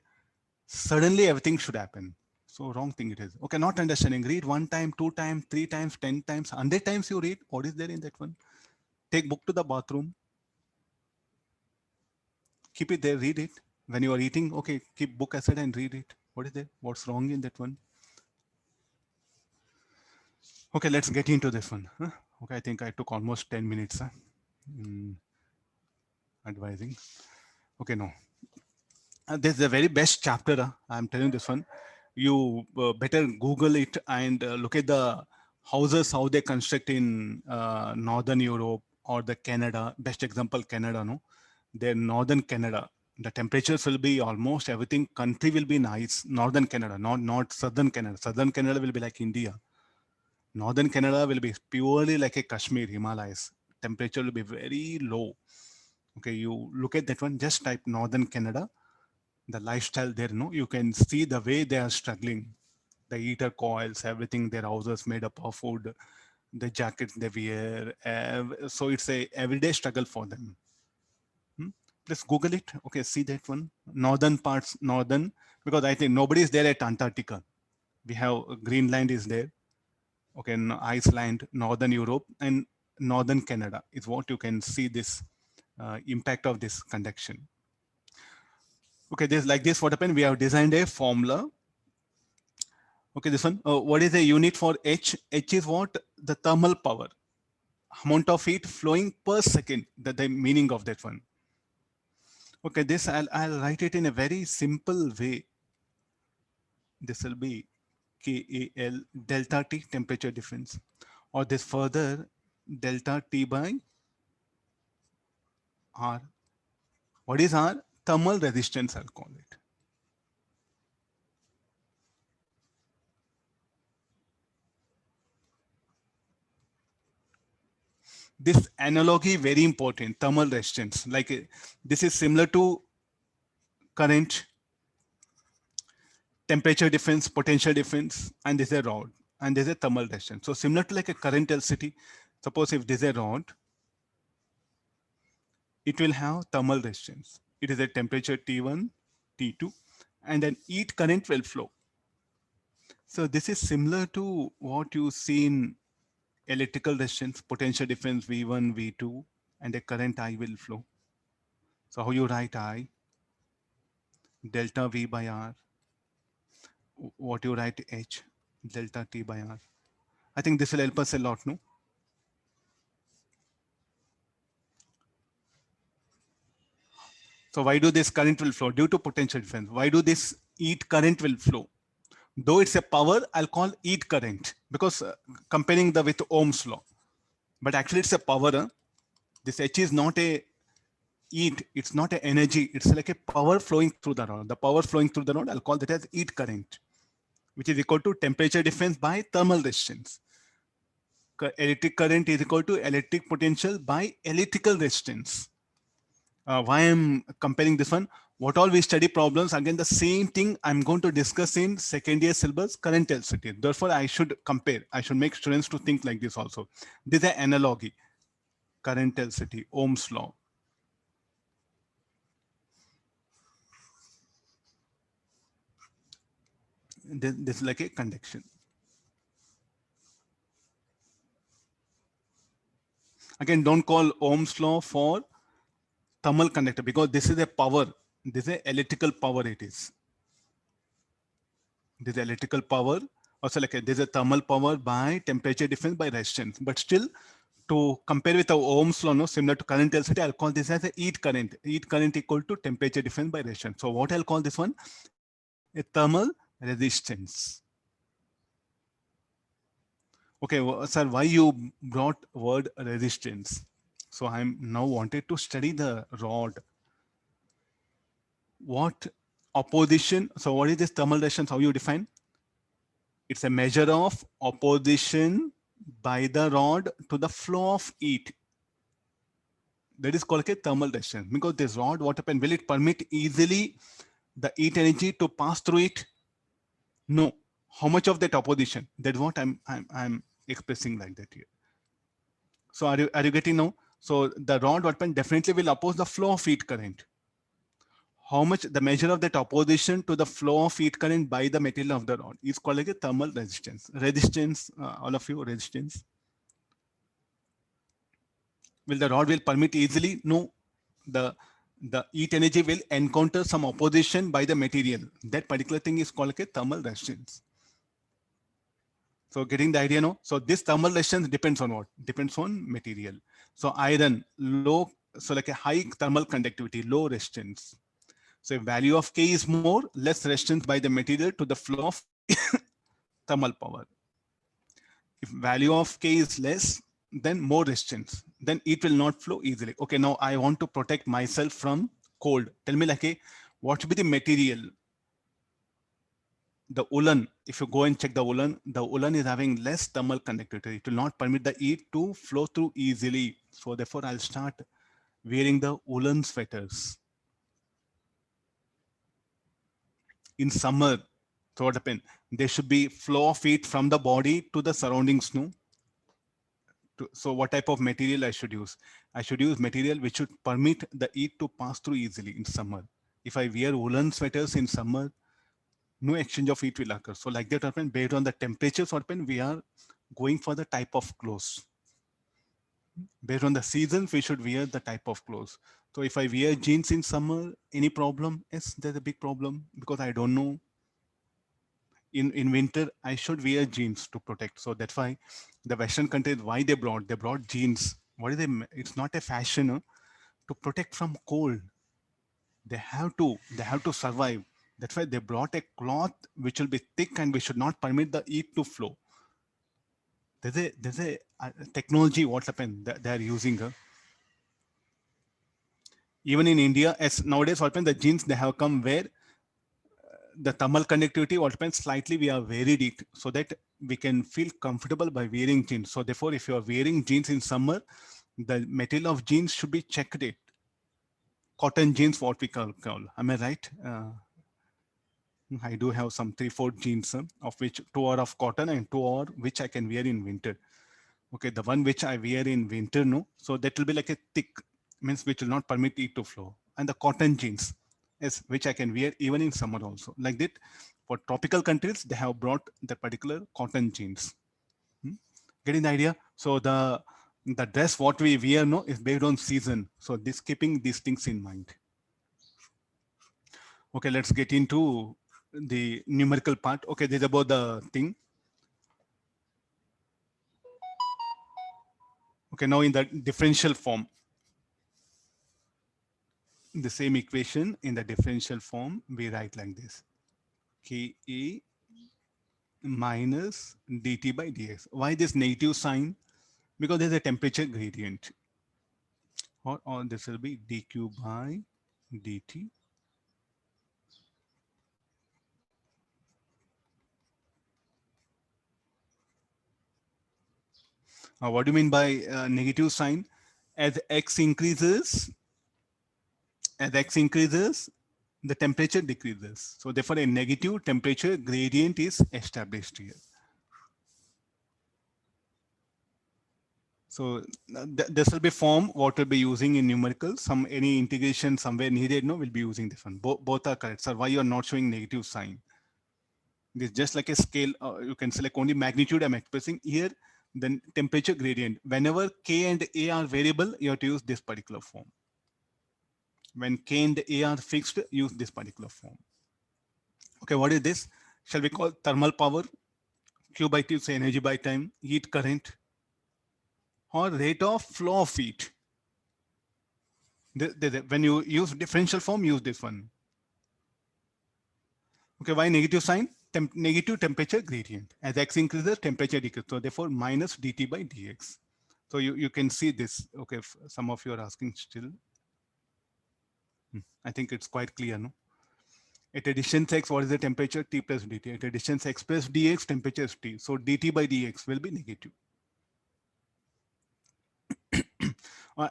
suddenly everything should happen. So wrong thing it is. Okay, not understanding. Read one time, two times, three times, 10 times, 100 times you read. What is there in that one? Take book to the bathroom. Keep it there, read it. When you are eating, okay, keep book aside and read it. What is there? What's wrong in that one? Okay, let's get into this one. Okay, I think I took almost 10 minutes advising. Okay, no. This is the very best chapter. I'm telling this one. You better Google it and look at the houses, how they construct in Northern Europe or the Canada. Best example, Canada, no? They're Northern Canada. The temperatures will be almost everything. Country will be nice. Northern Canada, not southern Canada. Southern Canada will be like India. Northern Canada will be purely like a Kashmir, Himalayas. Temperature will be very low. Okay, you look at that one, just type Northern Canada, the lifestyle there, no, you can see the way they are struggling. The heater coils, everything, their houses made up of wood, the jackets they wear. So it's a everyday struggle for them. Let's Google it. Okay, see that one. Northern parts, northern, because I think nobody is there at Antarctica. We have Greenland is there. Okay, Iceland, Northern Europe, and Northern Canada is what you can see this impact of this conduction. Okay, this like this, what happened? We have designed a formula. Okay, this one, what is the unit for H? H is what? The thermal power, amount of heat flowing per second, the meaning of that one. Okay, this I'll write it in a very simple way. This will be KAL delta T, temperature difference, or this further delta T by R. What is R? Thermal resistance, I'll call it. This analogy very important, thermal resistance. Like this is similar to current, temperature difference, potential difference, and there's a rod, and there's a thermal resistance. So similar to like a current LCD, suppose if there's a rod, it will have thermal resistance. It is a temperature T1, T2, and then heat current will flow. So this is similar to what you see in electrical resistance, potential difference V1, V2, and a current I will flow. So how you write I? Delta V by R. What you write H? Delta T by R. I think this will help us a lot, no? So why do this current will flow? Due to potential difference. Why do this heat current will flow? Though it's a power, I'll call heat current because comparing the with Ohm's law. But actually it's a power. This H is not a heat, it's not an energy, it's like a power flowing through the rod. The power flowing through the rod, I'll call that as heat current, which is equal to temperature difference by thermal resistance. Electric current is equal to electric potential by electrical resistance. Why I'm comparing this one? What all we study problems, again, the same thing I'm going to discuss in second year syllabus, current LCT. Therefore, I should compare. I should make students to think like this also. This is an analogy. Current LCT, Ohm's law. This is like a conduction. Again, don't call Ohm's law for thermal conductor because this is a power. This is a electrical power it is. This is electrical power. Also like there's a thermal power by temperature difference by resistance. But still, to compare with the Ohm's law, no, similar to current LCT, I'll call this as a heat current. Heat current equal to temperature difference by resistance. So what I'll call this one? A thermal resistance. Okay, well, sir, why you brought word resistance? So I'm now wanted to study the rod. What opposition? So what is this thermal resistance? How you define? It's a measure of opposition by the rod to the flow of heat. That is called a thermal resistance. Because this rod, what happened? Will it permit easily the heat energy to pass through it? No. How much of that opposition? That's what I'm expressing like that here. So are you getting now? So the rod, what happened? Definitely will oppose the flow of heat current. How much the measure of that opposition to the flow of heat current by the material of the rod is called like a thermal resistance. Resistance, all of you, resistance. Will the rod will permit easily? No. The heat energy will encounter some opposition by the material. That particular thing is called like a thermal resistance. So getting the idea now. So this thermal resistance depends on what? Depends on material. So iron, low, so like a high thermal conductivity, low resistance. So if value of K is more, less resistance by the material to the flow of thermal power. If value of K is less, then more resistance, then it will not flow easily. Okay, now I want to protect myself from cold. Tell me like a what should be the material? The woolen, if you go and check the woolen is having less thermal conductivity. It will not permit the heat to flow through easily. So therefore, I'll start wearing the woolen sweaters. In summer, so what happen? There should be flow of heat from the body to the surroundings. No, so what type of material I should use? I should use material which should permit the heat to pass through easily in summer. If I wear woolen sweaters in summer, no exchange of heat will occur. So like that happen based on the temperatures happen, we are going for the type of clothes. Based on the seasons, we should wear the type of clothes. So if I wear jeans in summer, any problem? Yes, there's a big problem because I don't know. In winter, I should wear jeans to protect. So that's why the Western countries, why they brought jeans. What is they? It's not a fashion to protect from cold. They have to survive. That's why they brought a cloth which will be thick and we should not permit the heat to flow. There's a technology what happened that they are using. Even in India, as nowadays what happened, the jeans they have come where the thermal conductivity what happens slightly we are varied it so that we can feel comfortable by wearing jeans. So therefore, if you are wearing jeans in summer, the material of jeans should be checked it. Cotton jeans, what we call. Am I right? I do have some 3/4 jeans, of which 2 are of cotton and 2 are which I can wear in winter. Okay, the one which I wear in winter, no. So that will be like a thick, means which will not permit it to flow. And the cotton jeans is which I can wear even in summer also. Like that, for tropical countries, they have brought the particular cotton jeans. Hmm? Getting the idea? So the dress what we wear no is based on season. So this keeping these things in mind. Okay, let's get into the numerical part. Okay, this is about the thing. Okay, now in the differential form, the same equation in the differential form, we write like this. Ka minus dt by dx. Why this negative sign? Because there's a temperature gradient. Or this will be dq by dt. What do you mean by negative sign? As x increases, as x increases, the temperature decreases. So therefore, a negative temperature gradient is established here. So this will be form what we'll be using in numerical. Some any integration somewhere needed, no, we'll be using this one. Both are correct. Sir, why you are not showing negative sign? This is just like a scale. You can select only magnitude I'm expressing here. Then temperature gradient. Whenever k and a are variable, you have to use this particular form. When k and a are fixed, use this particular form. Okay, what is this? Shall we call thermal power? Q by T is energy by time, heat current, or rate of flow of heat. When you use differential form, use this one. Okay, why negative sign? Negative temperature gradient. As x increases, temperature decreases. So therefore, minus dt by dx. So you can see this. Okay, if some of you are asking still. I think it's quite clear, no? At a distance x, what is the temperature? T plus dt. At a distance x plus dx, temperature is T. So dt by dx will be negative.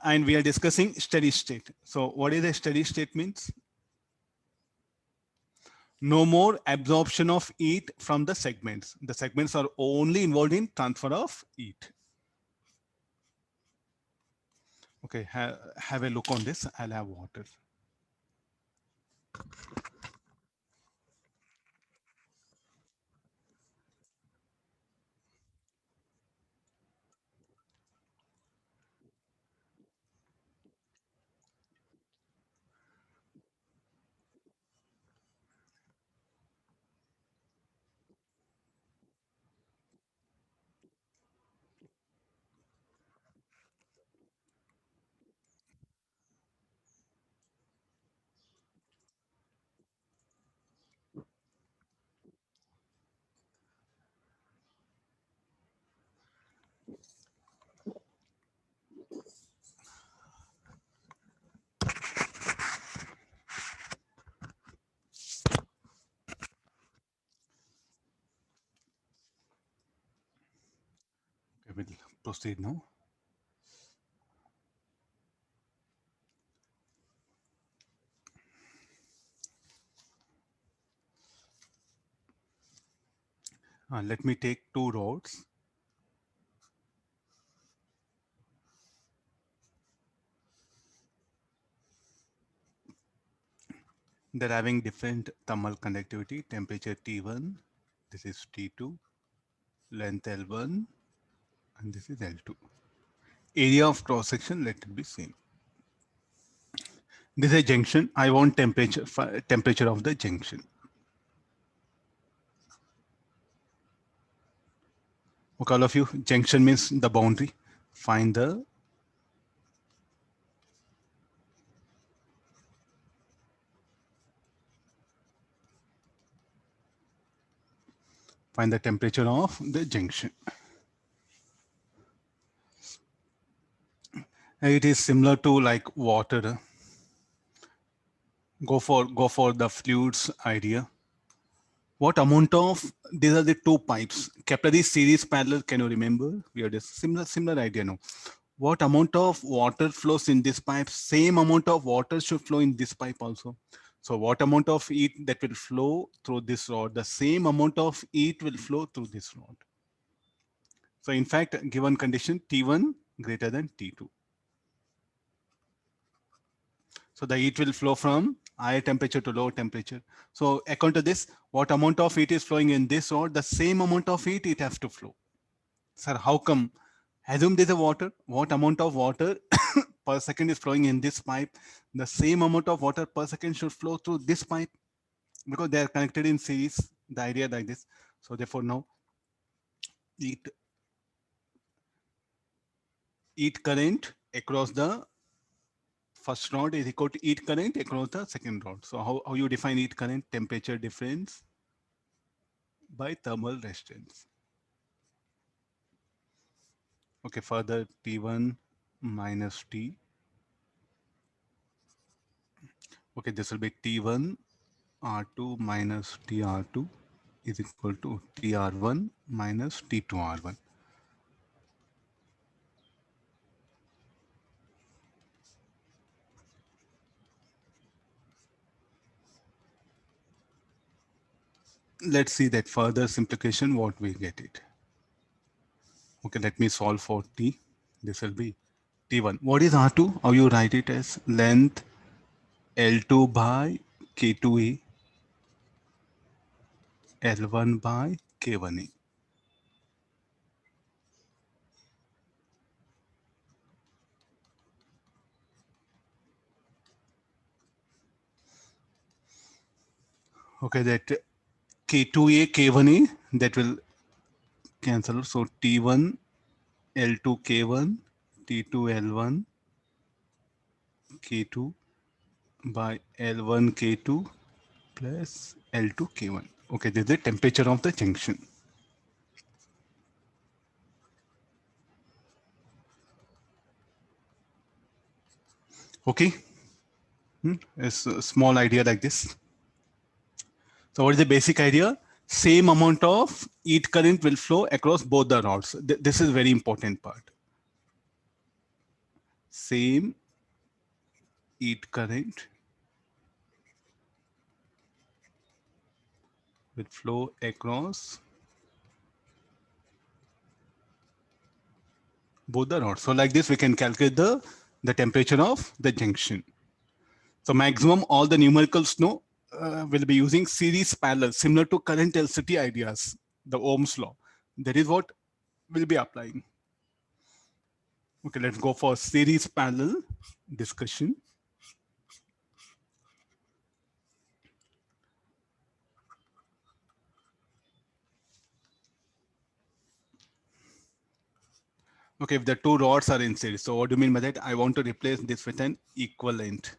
And we are discussing steady state. So what is a steady state means? No more absorption of heat from the segments. The segments are only involved in transfer of heat. Okay, have a look on this. I'll have water. We will proceed now. Let me take two rods. They're having different thermal conductivity, temperature T1, this is T2, length L1, and this is L2. Area of cross section, let it be same. This is a junction. I want temperature of the junction. Okay, all of you, junction means the boundary. Find the temperature of the junction. It is similar to like water. Go for the fluids idea. What amount of, these are the two pipes. Capillary series parallel, can you remember? We are just similar idea now. What amount of water flows in this pipe? Same amount of water should flow in this pipe also. So what amount of heat that will flow through this rod? The same amount of heat will flow through this rod. So in fact, given condition T1 greater than T2. So the heat will flow from higher temperature to lower temperature. So according to this, what amount of heat is flowing in this rod, the same amount of heat it has to flow. Sir, how come? Assume there's a water. What amount of water per second is flowing in this pipe? The same amount of water per second should flow through this pipe because they are connected in series. The idea like this. So therefore now heat current across the first rod is equal to heat current across the second rod. So how you define heat current? Temperature difference by thermal resistance. Okay, further T1 minus T. Okay, this will be T1 R2 minus TR2 is equal to TR1 minus T2R1. Let's see that further simplification, what we get it. Okay, let me solve for T. This will be T1. What is R2? How you write it as length L2 by K2A, L1 by K1A. Okay, that K2A, K1A, that will cancel. So T1, L2, K1, T2, L1, K2 by L1, K2 plus L2, K1. Okay, this is the temperature of the junction. Okay, it's a small idea like this. So what is the basic idea? Same amount of heat current will flow across both the rods. This is very important part. Same heat current will flow across both the rods. So like this, we can calculate the temperature of the junction. So maximum all the numericals know will be using series parallel, similar to current LCT ideas, the Ohm's law. That is what we'll be applying. Okay, let's go for series parallel discussion. Okay, if the two rods are in series, so what do you mean by that? I want to replace this with an equivalent.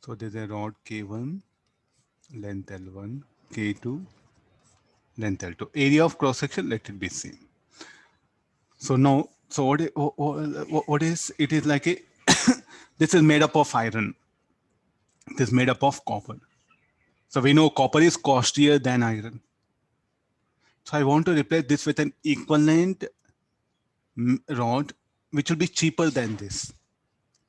So there's a rod K1, length L1, K2, length L2. Area of cross section, let it be same. So now So what is, it is like a, this is made up of iron. It is made up of copper. So we know copper is costlier than iron. So I want to replace this with an equivalent rod, which will be cheaper than this.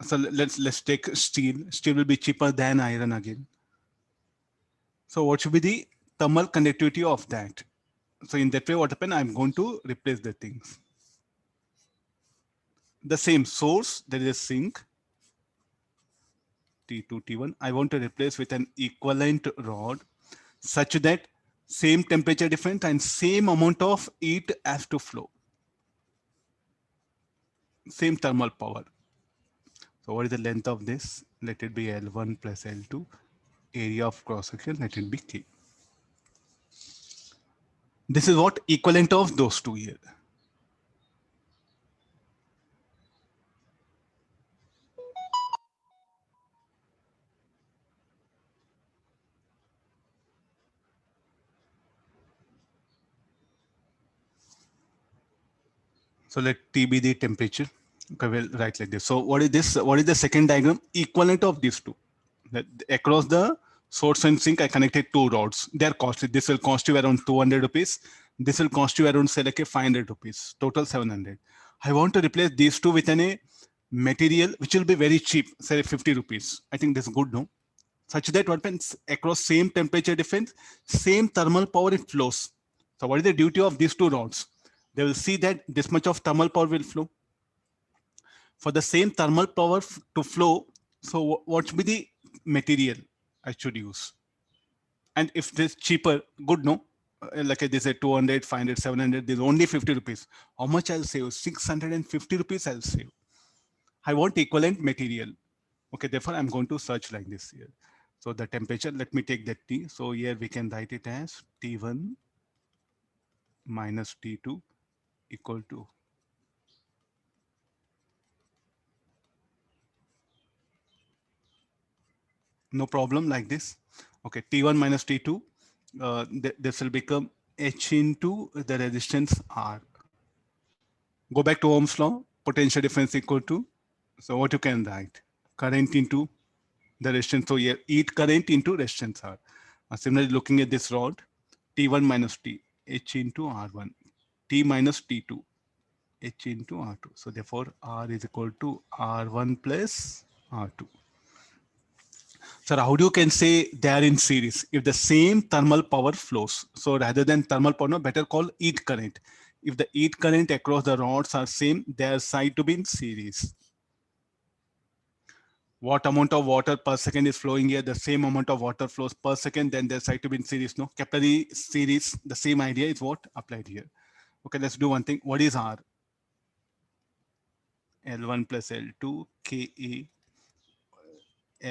So let's take steel. Steel will be cheaper than iron again. So what should be the thermal conductivity of that? So in that way, what happen? I'm going to replace the things. The same source, there is a sink, T2, T1. I want to replace with an equivalent rod such that same temperature difference and same amount of heat has to flow. Same thermal power. So what is the length of this? Let it be L1 plus L2. Area of cross section, let it be K. This is what equivalent of those two here. So let T be the temperature. Okay, we'll write like this. So what is this? What is the second diagram? Equivalent of these two. That across the source and sink, I connected two rods. They're costly. This will cost you around 200 rupees. This will cost you around, say, like a 500 rupees. Total 700. I want to replace these two with a material which will be very cheap, say 50 rupees. I think this is good, no? Such that what happens across same temperature difference, same thermal power, it flows. So what is the duty of these two rods? They will see that this much of thermal power will flow. For the same thermal power to flow, so what should be the material I should use? And if this cheaper, good, no? Like they say 200, 500, 700, there's only 50 rupees. How much I'll save? 650 rupees I'll save. I want equivalent material. Okay, therefore I'm going to search like this here. So the temperature, let me take that T. So here we can write it as T1 minus T2 equal to, no problem like this. Okay, T1 minus T2, this will become H into the resistance R. Go back to Ohm's law, potential difference equal to, so what you can write? Current into the resistance. So here, heat current into resistance R. Similarly, looking at this rod, T1 minus T, H into R1, T minus T2, H into R2. So therefore, R is equal to R1 plus R2. So how do you can say they are in series if the same thermal power flows? So rather than thermal power, no, better call heat current. If the heat current across the rods are same, they are said to be in series. What amount of water per second is flowing here? The same amount of water flows per second, then they're said to be in series. No, capillary series, the same idea is what applied here. Okay, let's do one thing. What is R? L1 plus L2 KA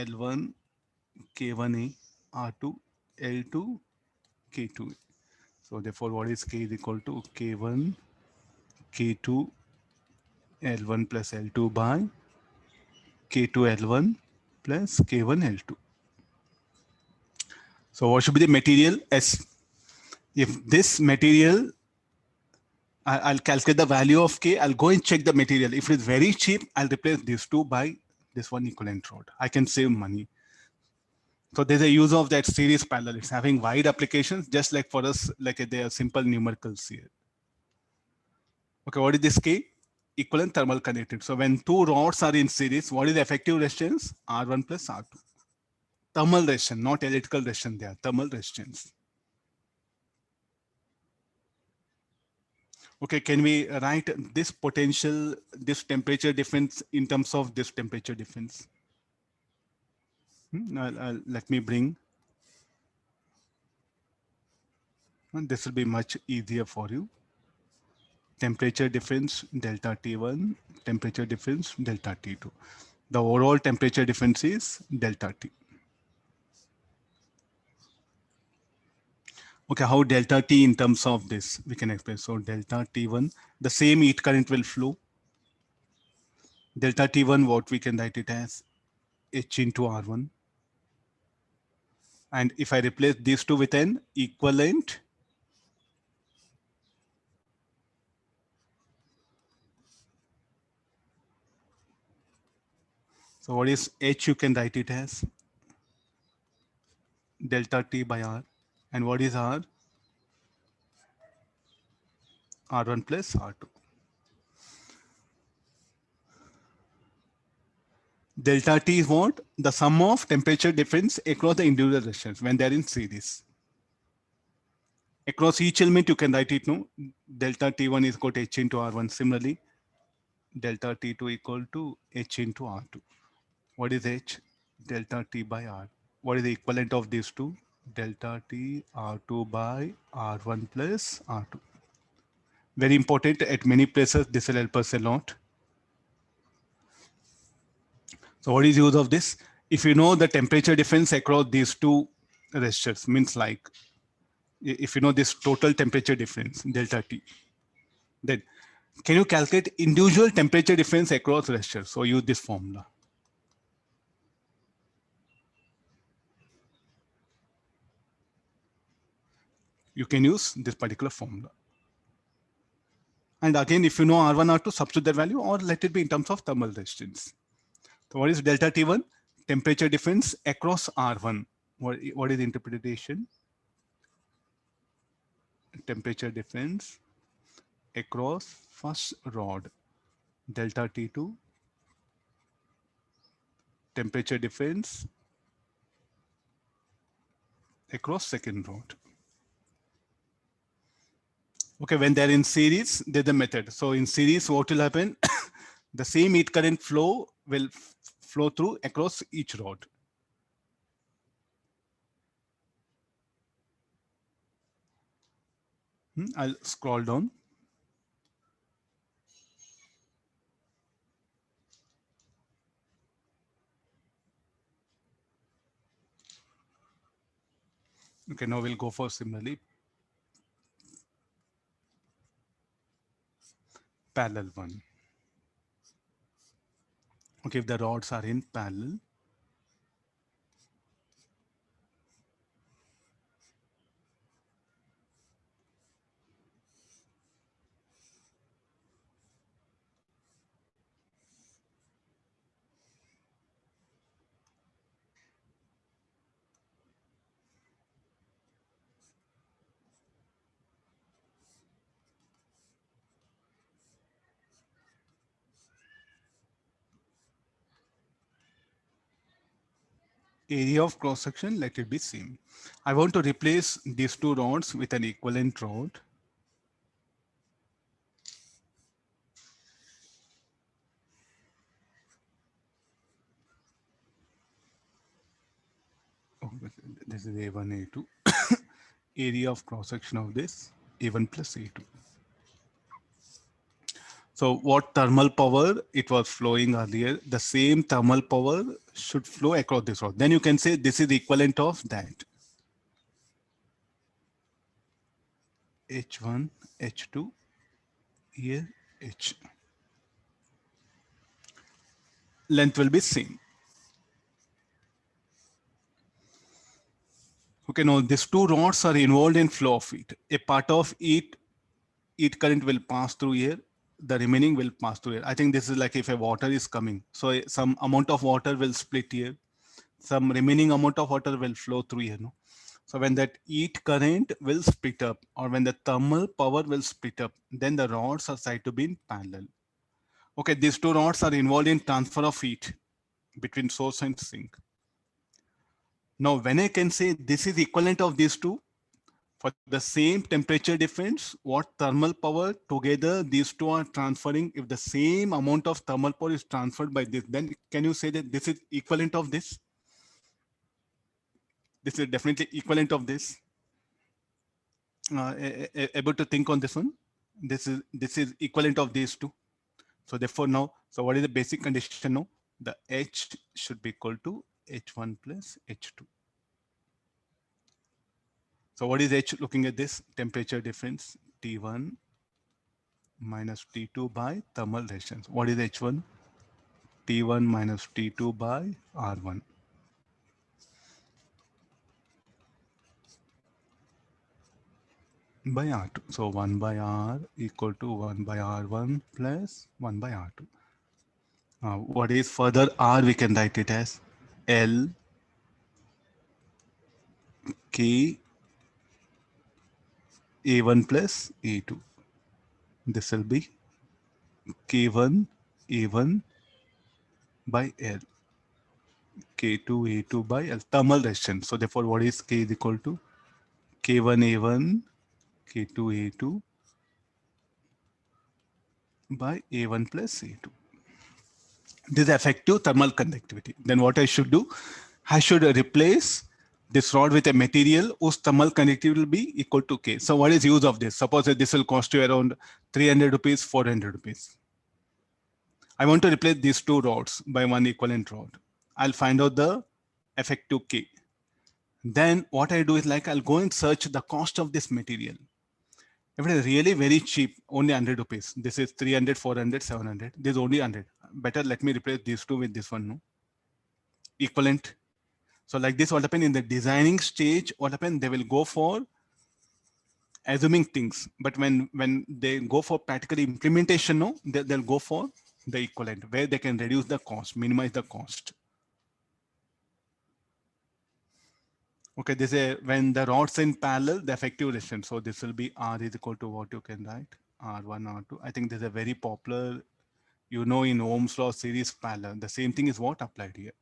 L1 K1A R2 L2 K2. So therefore, what is K is equal to K1 K2 L1 plus L2 by K2 L1 plus K1 L2. So what should be the material S? If this material, I'll calculate the value of K, I'll go and check the material. If it is very cheap, I'll replace these two by this one equivalent rod. I can save money. So there's a use of that series parallel. It's having wide applications, just like for us, like they are simple numericals here. Okay, what is this K? Equivalent thermal conductivity. So when two rods are in series, what is the effective resistance? R1 plus R2. Thermal resistance, not electrical resistance there, thermal resistance. Okay, can we write this potential, this temperature difference in terms of this temperature difference? Let me bring, and this will be much easier for you. Temperature difference delta T1, temperature difference delta T2. The overall temperature difference is delta T. Okay, how delta T in terms of this we can express. So delta T1, the same heat current will flow. Delta T1, what we can write it as H into R1. And if I replace these two with an So what is H? You can write it as delta T by R. And what is R? R1 plus R2. Delta T is what? The sum of temperature difference across the individual resistors when they're in series. Across each element, you can write it, no? Delta T1 is equal to H into R1. Similarly, delta T2 equal to H into R2. What is H? Delta T by R. What is the equivalent of these two? Delta T R2 by R1 plus R2. Very important at many places. This will help us a lot. So what is use of this? If you know the temperature difference across these two resistors, means like if you know this total temperature difference, delta T, then can you calculate individual temperature difference across resistors? So use this formula. You can use this particular formula. And again, if you know R1, R2, substitute their value or let it be in terms of thermal resistance. So what is delta T1? Temperature difference across R1. What is the interpretation? Temperature difference across first rod. Delta T2, temperature difference across second rod. Okay, when they're in series, there's the method. So in series, what will happen? The same heat current flow will flow through across each rod. I'll scroll down. Okay, now we'll go for similarly parallel one. Okay, if the rods are in parallel, area of cross section, let it be same. I want to replace these two rods with an equivalent rod. Oh, this is A1, A2. Area of cross section of this A1 plus A2. So what thermal power it was flowing earlier, the same thermal power should flow across this rod. Then you can say this is the equivalent of that. H1, H2, here H. Length will be same. Okay, now these two rods are involved in flow of heat. A part of heat current will pass through here. The remaining will pass through here. I think this is like if a water is coming. So some amount of water will split here. Some remaining amount of water will flow through here. No? So when that heat current will split up or when the thermal power will split up, then the rods are said to be in parallel. Okay, these two rods are involved in transfer of heat between source and sink. Now, when I can say this is equivalent of these two, for the same temperature difference, what thermal power together these two are transferring, if the same amount of thermal power is transferred by this, then can you say that this is equivalent of this? This is definitely equivalent of this. Able to think on this one? This is equivalent of these two. So therefore now, so what is the basic condition now? The H should be equal to H1 plus H2. So what is H looking at this? Temperature difference T1 minus T2 by thermal resistance. What is H1? T1 minus T2 by R1. By R2. So 1 by R equal to 1 by R1 plus 1 by R2. What is further R? We can write it as L K A1 plus A2. This will be K1 A1 by L. K2 A2 by L. Thermal resistance. So therefore, what is K is equal to K1 A1 K2 A2 by A1 plus A2. This is effective thermal conductivity. Then what I should do? I should replace this rod with a material whose thermal conductivity will be equal to K. So what is use of this? Suppose that this will cost you around 300 rupees, 400 rupees. I want to replace these two rods by one equivalent rod. I'll find out the effective K. Then what I do is like I'll go and search the cost of this material. If it is really very cheap, only 100 rupees. This is 300, 400, 700. This is only 100. Better let me replace these two with this one. No? Equivalent. So like this, what happen in the designing stage, what happen, they will go for assuming things. But when they go for practical implementation, no, they'll go for the equivalent where they can reduce the cost, minimize the cost. Okay, this is when the rods in parallel, the effective resistance. So this will be R is equal to what you can write, R1, R2. I think this is a very popular, you know, in Ohm's law series parallel. The same thing is what applied here.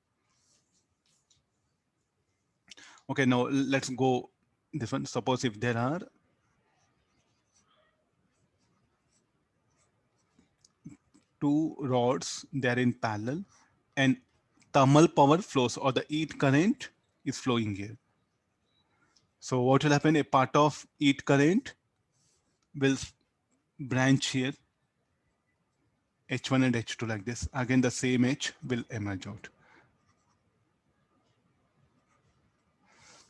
Okay, now let's go this one. Suppose if there are two rods, they're in parallel and thermal power flows or the heat current is flowing here. So what will happen? A part of heat current will branch here, H1 and H2 like this. Again, the same H will emerge out.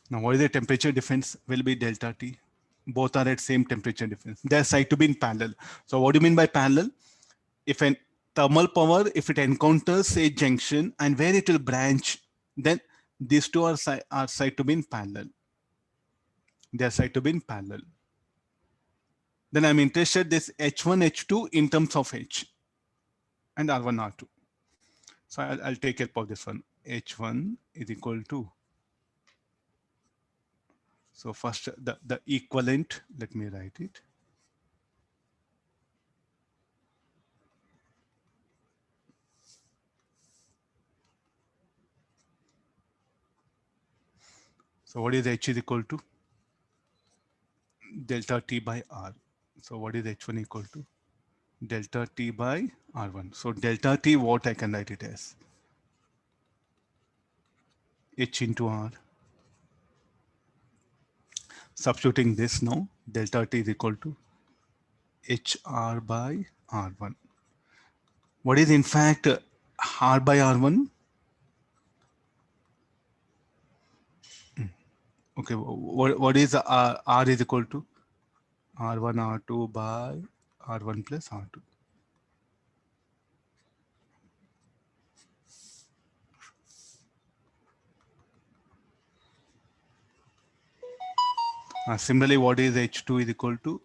Now, what is the temperature difference? Will be delta T. Both are at same temperature difference. They are said to be in parallel. So what do you mean by parallel? If an thermal power, if it encounters a junction and where it will branch, then these two are said to be in parallel. They are said to be in parallel. Then I'm interested this H1, H2 in terms of H and R1, R2. So I'll take help of this one. H1 is equal to, so first the equivalent, let me write it. So what is H is equal to? Delta T by R. So what is H1 equal to? Delta T by R1. So delta T, what I can write it as? H into R. Substituting this now, delta T is equal to HR by R1. What is in fact R by R1? Okay, what is R is equal to? R1, R2 by R1 plus R2. Similarly, what is H2 is equal to?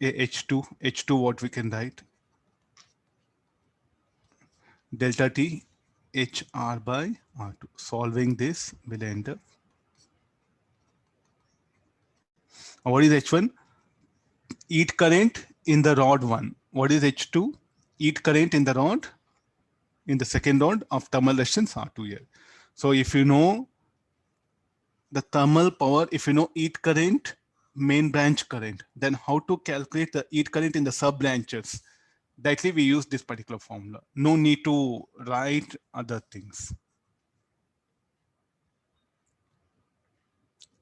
H2, what we can write? Delta T HR by R2. Solving this will end up. What is H1? Heat current in the rod 1. What is H2? Heat current in the rod, in the second rod of thermal resistance R2 here. So if you know the thermal power, if you know heat current, main branch current, then how to calculate the heat current in the sub branches? Directly we use this particular formula. No need to write other things.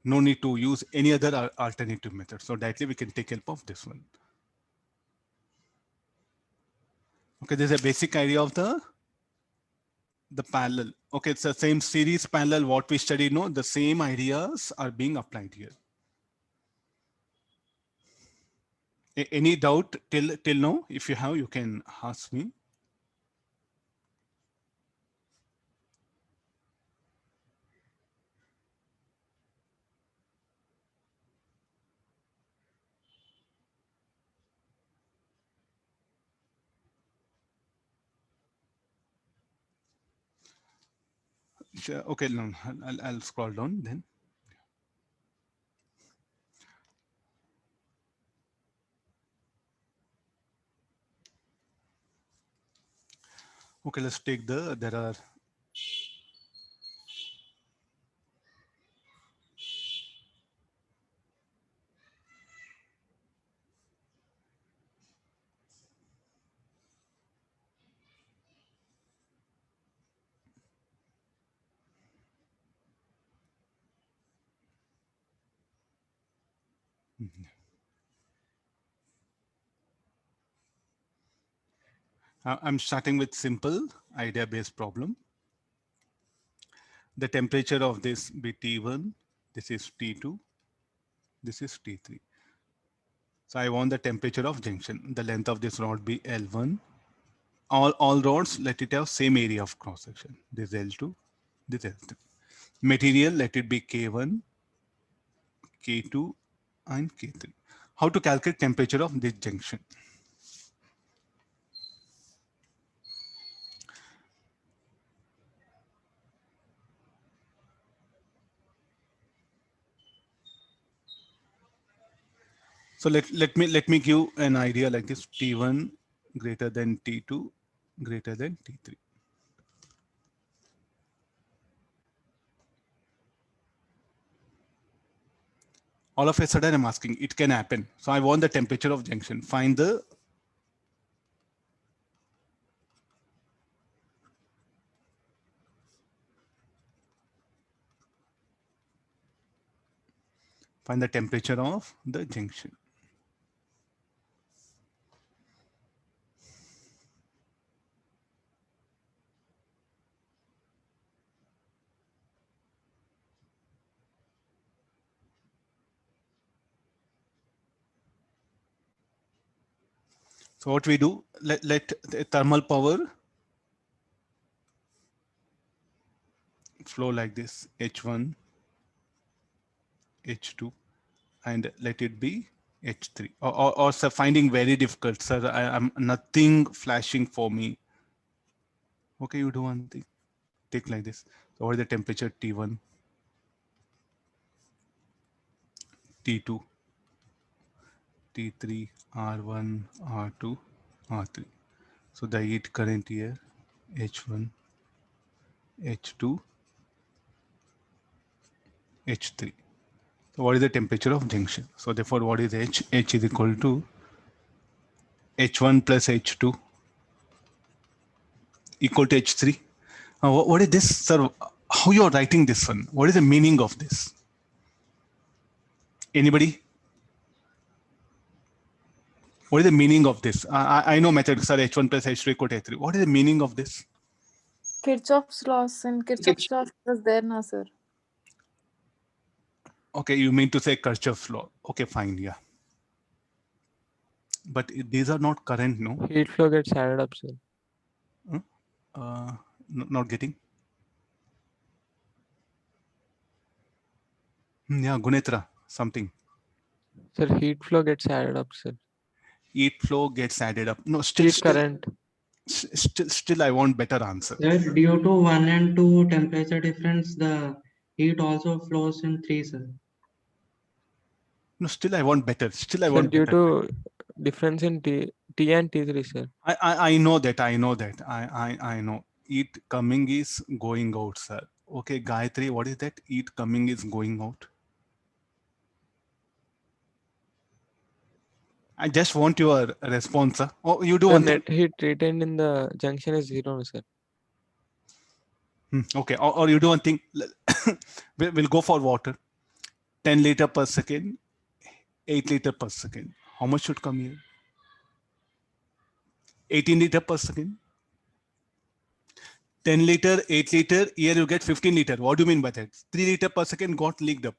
No need to use any other alternative method. So directly we can take help of this one. Okay, there's a basic idea of the parallel. Okay, it's the same series parallel what we studied. No, the same ideas are being applied here. Any doubt till now? If you have, you can ask me. Sure. Okay, no, I'll scroll down then. Okay, let's take there are I'm starting with simple idea-based problem. The temperature of this be T1, this is T2, this is T3. So I want the temperature of junction. The length of this rod be L1. All rods, let it have same area of cross section. This L2, this L3. Material, let it be K1, K2, and K3. How to calculate temperature of this junction? So let me give an idea like this: T1 greater than T2 greater than T3. All of a sudden I'm asking, it can happen. So I want the temperature of junction. Find the temperature of the junction. So what we do, let the thermal power flow like this, H1, H2, and let it be H3. Or sir, finding very difficult, sir. I'm nothing flashing for me. Okay, you do one thing. Take like this. So what is the temperature T1, T2, T3, R1, R2, R3. So the heat current here, H1, H2, H3. So what is the temperature of junction? So therefore, what is H? H is equal to H1 plus H2 equal to H3. What is this, sir? How you are writing this one? What is the meaning of this? Anybody? What is the meaning of this? I know method, sir. H1 plus H2 equal to H3. What is the meaning of this? Kirchhoff's laws and Kirchhoff's law was there now, sir. Okay, you mean to say Kirchhoff's law. Okay, fine, yeah. But these are not current, no? Heat flow gets added up, sir. Not getting? Yeah, Gunetra, something. Sir, heat flow gets added up, sir. Heat flow gets added up. No, still, Heat current. Still, I want better answer. Sir, due to 1 and 2 temperature difference, the heat also flows in 3, sir. No, still I want better. Still I Sir, want due better. to difference in T and T3, sir. I know that. I know that. I know. Heat coming is going out, sir. Okay, Gayatri, what is that? Heat coming is going out. I just want your response, sir. Oh, you do The one thing. net heat retained in the junction is 0, sir. Okay, or you do one thing. We'll go for water. 10 liter per second, 8 liter per second. How much should come here? 18 liter per second. 10 liter, 8 liter, here you get 15 liter. What do you mean by that? 3 liter per second got leaked up.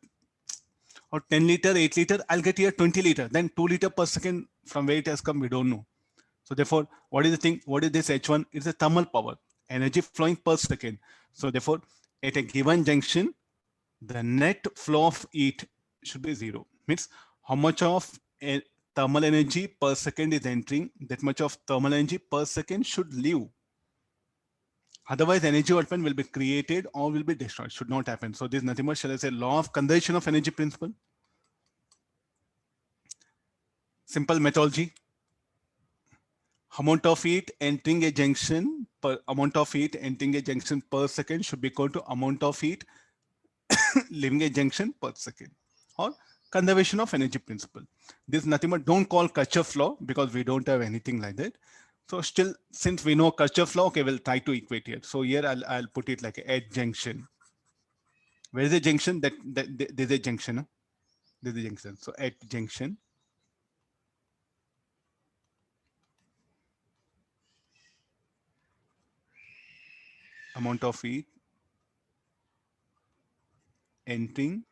Or 10 liter, 8 liter, I'll get here 20 liter. Then 2 liter per second, from where it has come, we don't know. So therefore, what is the thing? What is this H1? It's a thermal power, energy flowing per second. So therefore, at a given junction, the net flow of heat should be 0. Means how much of thermal energy per second is entering, that much of thermal energy per second should leave. Otherwise, energy development will be created or will be destroyed. Should not happen. So this is nothing but, shall I say, law of conservation of energy principle. Simple methodology. Amount of heat entering a junction per second should be equal to amount of heat leaving a junction per second, or conservation of energy principle. This is nothing but, don't call Kirchhoff's law because we don't have anything like that. So still, since we know Kirchhoff's law, okay, we'll try to equate here. So here I'll put it like at junction. Where is the junction? There's a junction. Huh? There's a junction. So at junction, amount of heat entering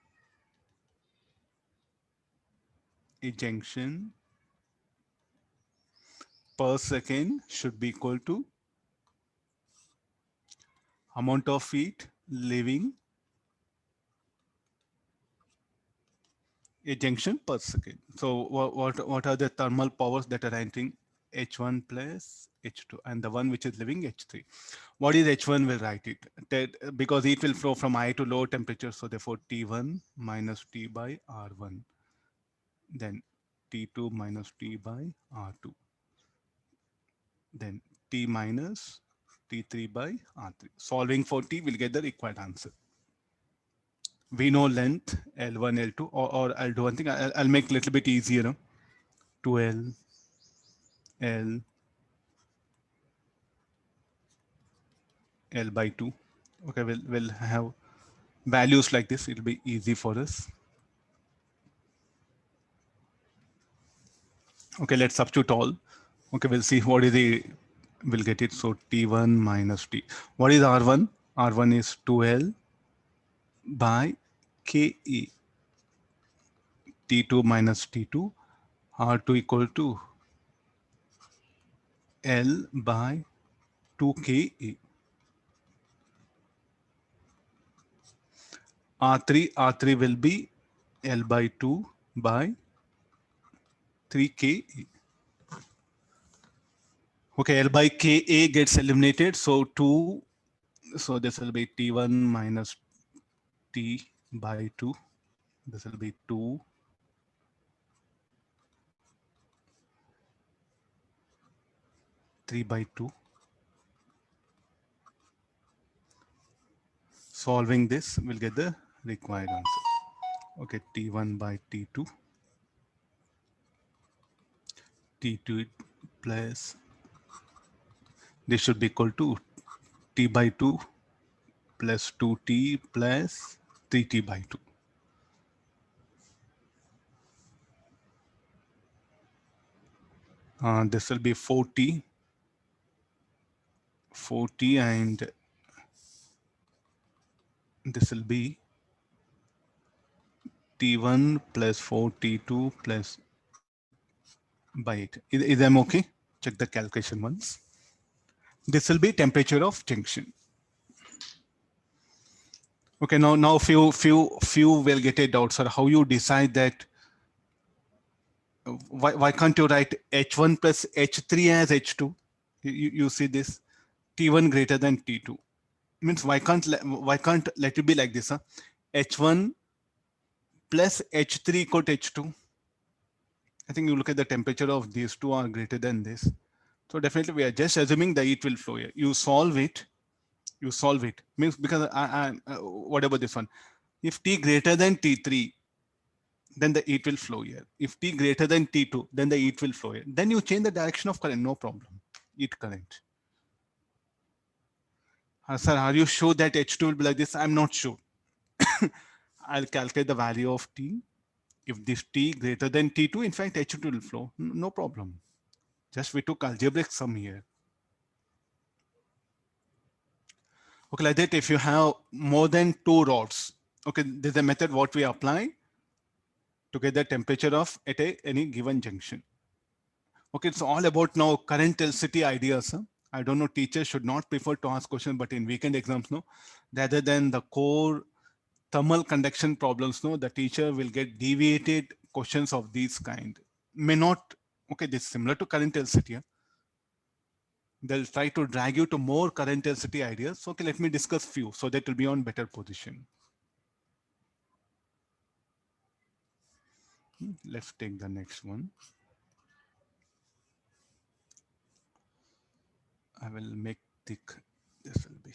a junction per second should be equal to amount of heat leaving a junction per second. So what are the thermal powers that are entering? H1 plus H2, and the one which is leaving H3. What is H1? We'll write it because it will flow from high to low temperature. So therefore T1 minus T by R1. Then T2 minus T by R2. Then T minus T3 by R3. Solving for T, will get the required answer. We know length L1, L2, or I'll do one thing. I'll make a little bit easier. No? 2L, L, L by 2. Okay, we'll have values like this. It'll be easy for us. Okay, let's substitute all. Okay, we'll see what is the, we'll get it. So T1 minus T. What is R1? R1 is 2L by KE. T2 minus T2. R2 equal to L by 2KE. R3 will be L by 2 by 3KE. Okay, L by KA gets eliminated. So 2, so this will be T1 minus T by 2. This will be 2. Three by 2. Solving this, we'll get the required answer. Okay, T1 by T2. T2 plus, this should be equal to T by 2 plus 2T plus 3T by 2. This will be 4T, and this will be T1 plus 4T2 plus by 8. Is I'm okay? Check the calculation once. This will be temperature of junction. Okay, now few will get a doubt, sir. How you decide that? Why can't you write H1 plus H3 as H2? You see this, T1 greater than T2. Means why can't let it be like this? Huh? H1 plus H3 equal to H2. I think you look at the temperature of these two are greater than this. So definitely we are just assuming the heat will flow here. You solve it. Means because what about this one? If T greater than T3, then the heat will flow here. If T greater than T2, then the heat will flow here. Then you change the direction of current, no problem. Heat current. Sir, are you sure that H2 will be like this? I'm not sure. I'll calculate the value of T. If this T greater than T2, in fact, H2 will flow. No problem. Just we took algebraic sum here. Okay, like that, if you have more than 2 rods, okay, there's a method what we apply to get the temperature of at any given junction. Okay, it's all about now current density ideas. Huh? I don't know, teachers should not prefer to ask questions, but in weekend exams, no, rather than the core thermal conduction problems, no, the teacher will get deviated questions of these kind. May not, okay, this is similar to current density. Huh? They'll try to drag you to more current density ideas. So, okay, let me discuss few so that will be on better position. Let's take the next one. I will make thick. This will be.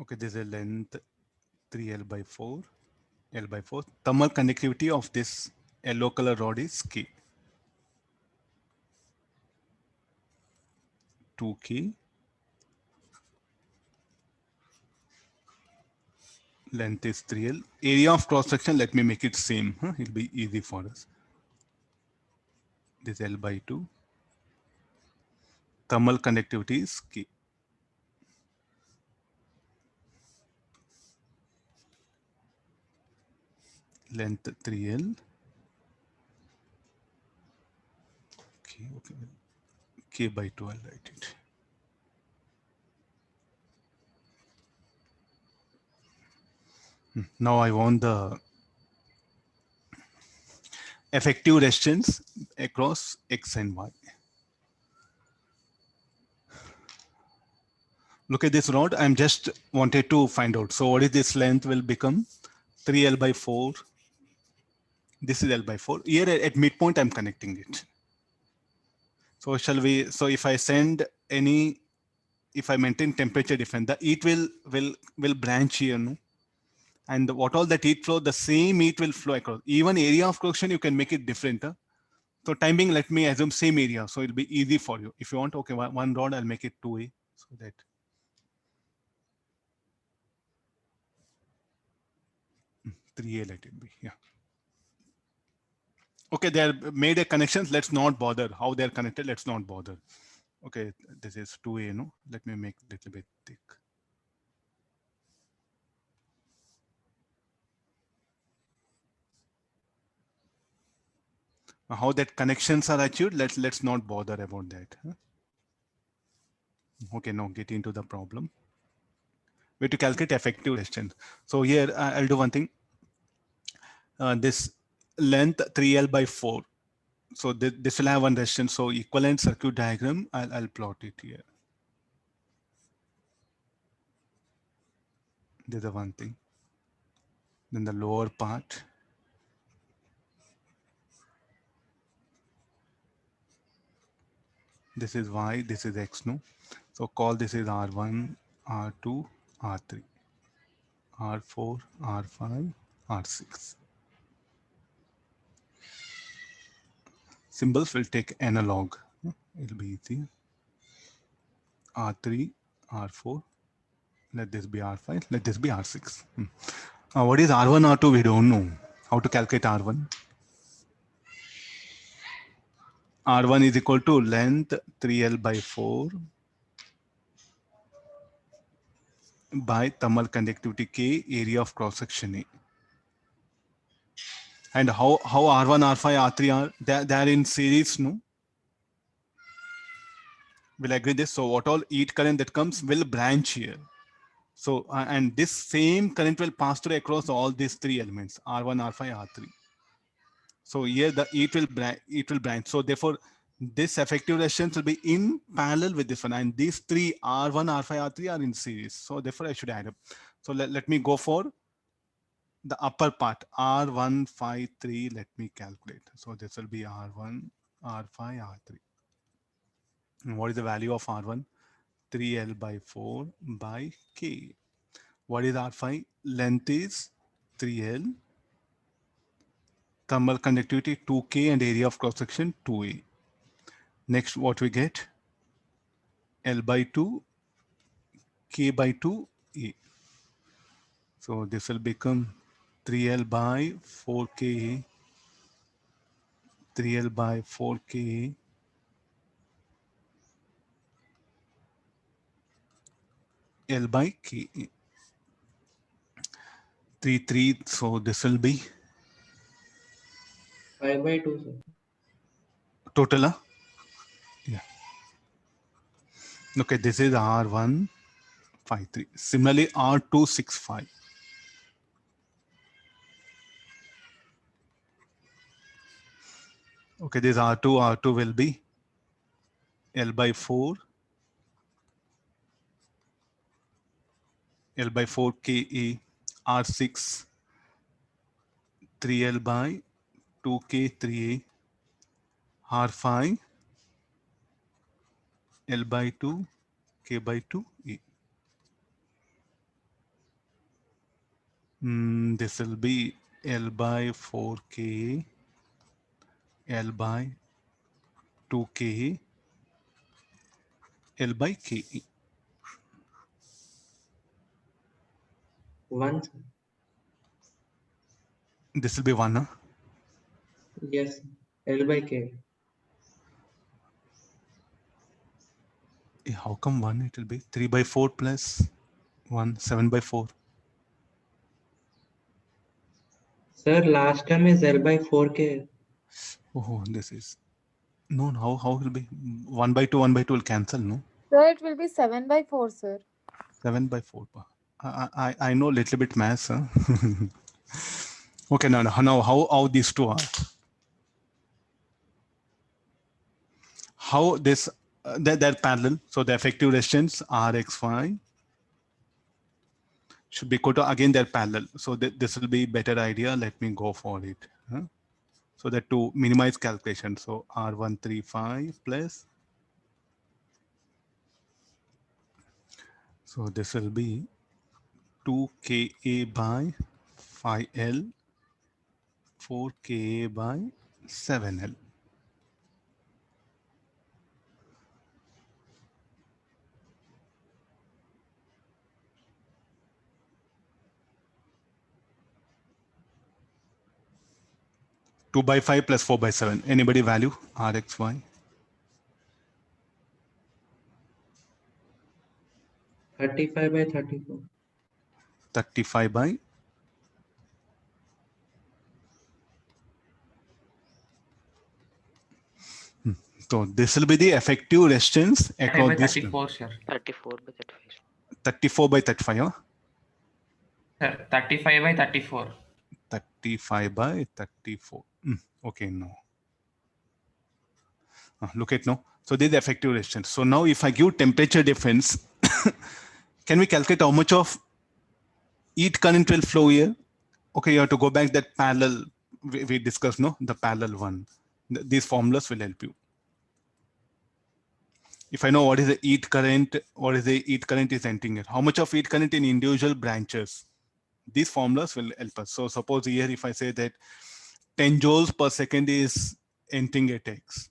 Okay, this is a length 3L by 4, L by 4. Thermal conductivity of this yellow color rod is K. 2K. Length is 3L. Area of cross section, let me make it same. It'll be easy for us. This L by 2. Thermal conductivity is K. Length 3L. Okay. K by 2, I'll write it. Now I want the effective resistance across X and Y. Look at this rod. I'm just wanted to find out. So what is this length will become? 3L by 4. This is L by 4. Here at midpoint, I'm connecting it. So shall we, so if I send any, if I maintain temperature difference, the heat will branch here, no? And what all that heat flow, the same heat will flow across. Even area of cross section, you can make it different. Huh? So timing, let me assume same area. So it'll be easy for you. If you want, okay, one rod, I'll make it 2A. So that. Three A let it be, yeah. Okay, they are made a connections. Let's not bother how they are connected. Let's not bother. Okay, this is 2A, no? Let me make a little bit thick. How that connections are achieved, let's not bother about that. Huh? Okay, now get into the problem. We have to calculate effective resistance. So here I'll do one thing. This length 3L by 4. So this will have one resistance. So equivalent circuit diagram, I'll plot it here. This is the one thing. Then the lower part. This is Y, this is X, no? So call this is R1, R2, R3, R4, R5, R6. Symbols will take analog. It'll be easy. R3, R4. Let this be R5. Let this be R6. What is R1, R2? We don't know. How to calculate R1? R1 is equal to length 3L by 4 by thermal conductivity K, area of cross section A. And how R1, R5, R3 are, they are in series, no? We'll agree this. So what all heat current that comes will branch here. So, and this same current will pass through across all these three elements, R1, R5, R3. So here the heat will branch. So therefore, this effective resistance will be in parallel with this one. And these three R1, R5, R3 are in series. So therefore I should add up. So let me go for the upper part, R153, let me calculate. So this will be R1, R5, R3. And what is the value of R1? 3L by 4 by K. What is R5? Length is 3L. Thermal conductivity 2K and area of cross section 2A. Next, what we get? L by 2, K by 2, A. So this will become 3L by 4K, 3L by 4K, L by K, 3, so this will be 5/2, sir. total, yeah. Okay, this is R153. Similarly, R265. Okay, this R2 will be L by 4, L by 4 KE, R6, 3L by 2K, 3A, R5, L by 2, K by 2, E. This will be L by 4K, L by 2K, L by KE. 1, sir. This will be 1, huh? Yes, L by K. How come 1 it will be? 3 by 4 plus 1, 7 by 4. Sir, last term is L by 4K. Oh, this is. No, how will be? 1 by 2, 1 by 2 will cancel, no? Sir, it will be 7 by 4, sir. 7 by 4. I know a little bit maths, huh? Okay, now how these two are? How this, they're parallel. So the effective resistance RXY should be equal to, again, they're parallel. So this will be better idea. Let me go for it. Huh? So that to minimize calculation. So R135 plus. So this will be 2KA by 5L, 4KA by 7L. Two by 5 plus 4 by 7. Anybody value RXY? 35 by 34. 35 by. So this will be the effective resistance 35 across by this. 34, sir. 34 by 35. 34 by 35, huh? Sir, 35 by 34. 35 by 34. Okay, no. Look at now. So this is the effective resistance. So now if I give temperature difference, can we calculate how much of heat current will flow here? Okay, you have to go back that parallel we discussed, no? The parallel one. These formulas will help you. If I know what is the heat current, what is the heat current is entering here, how much of heat current in individual branches, these formulas will help us. So suppose here, if I say that 10 joules per second is entering at X,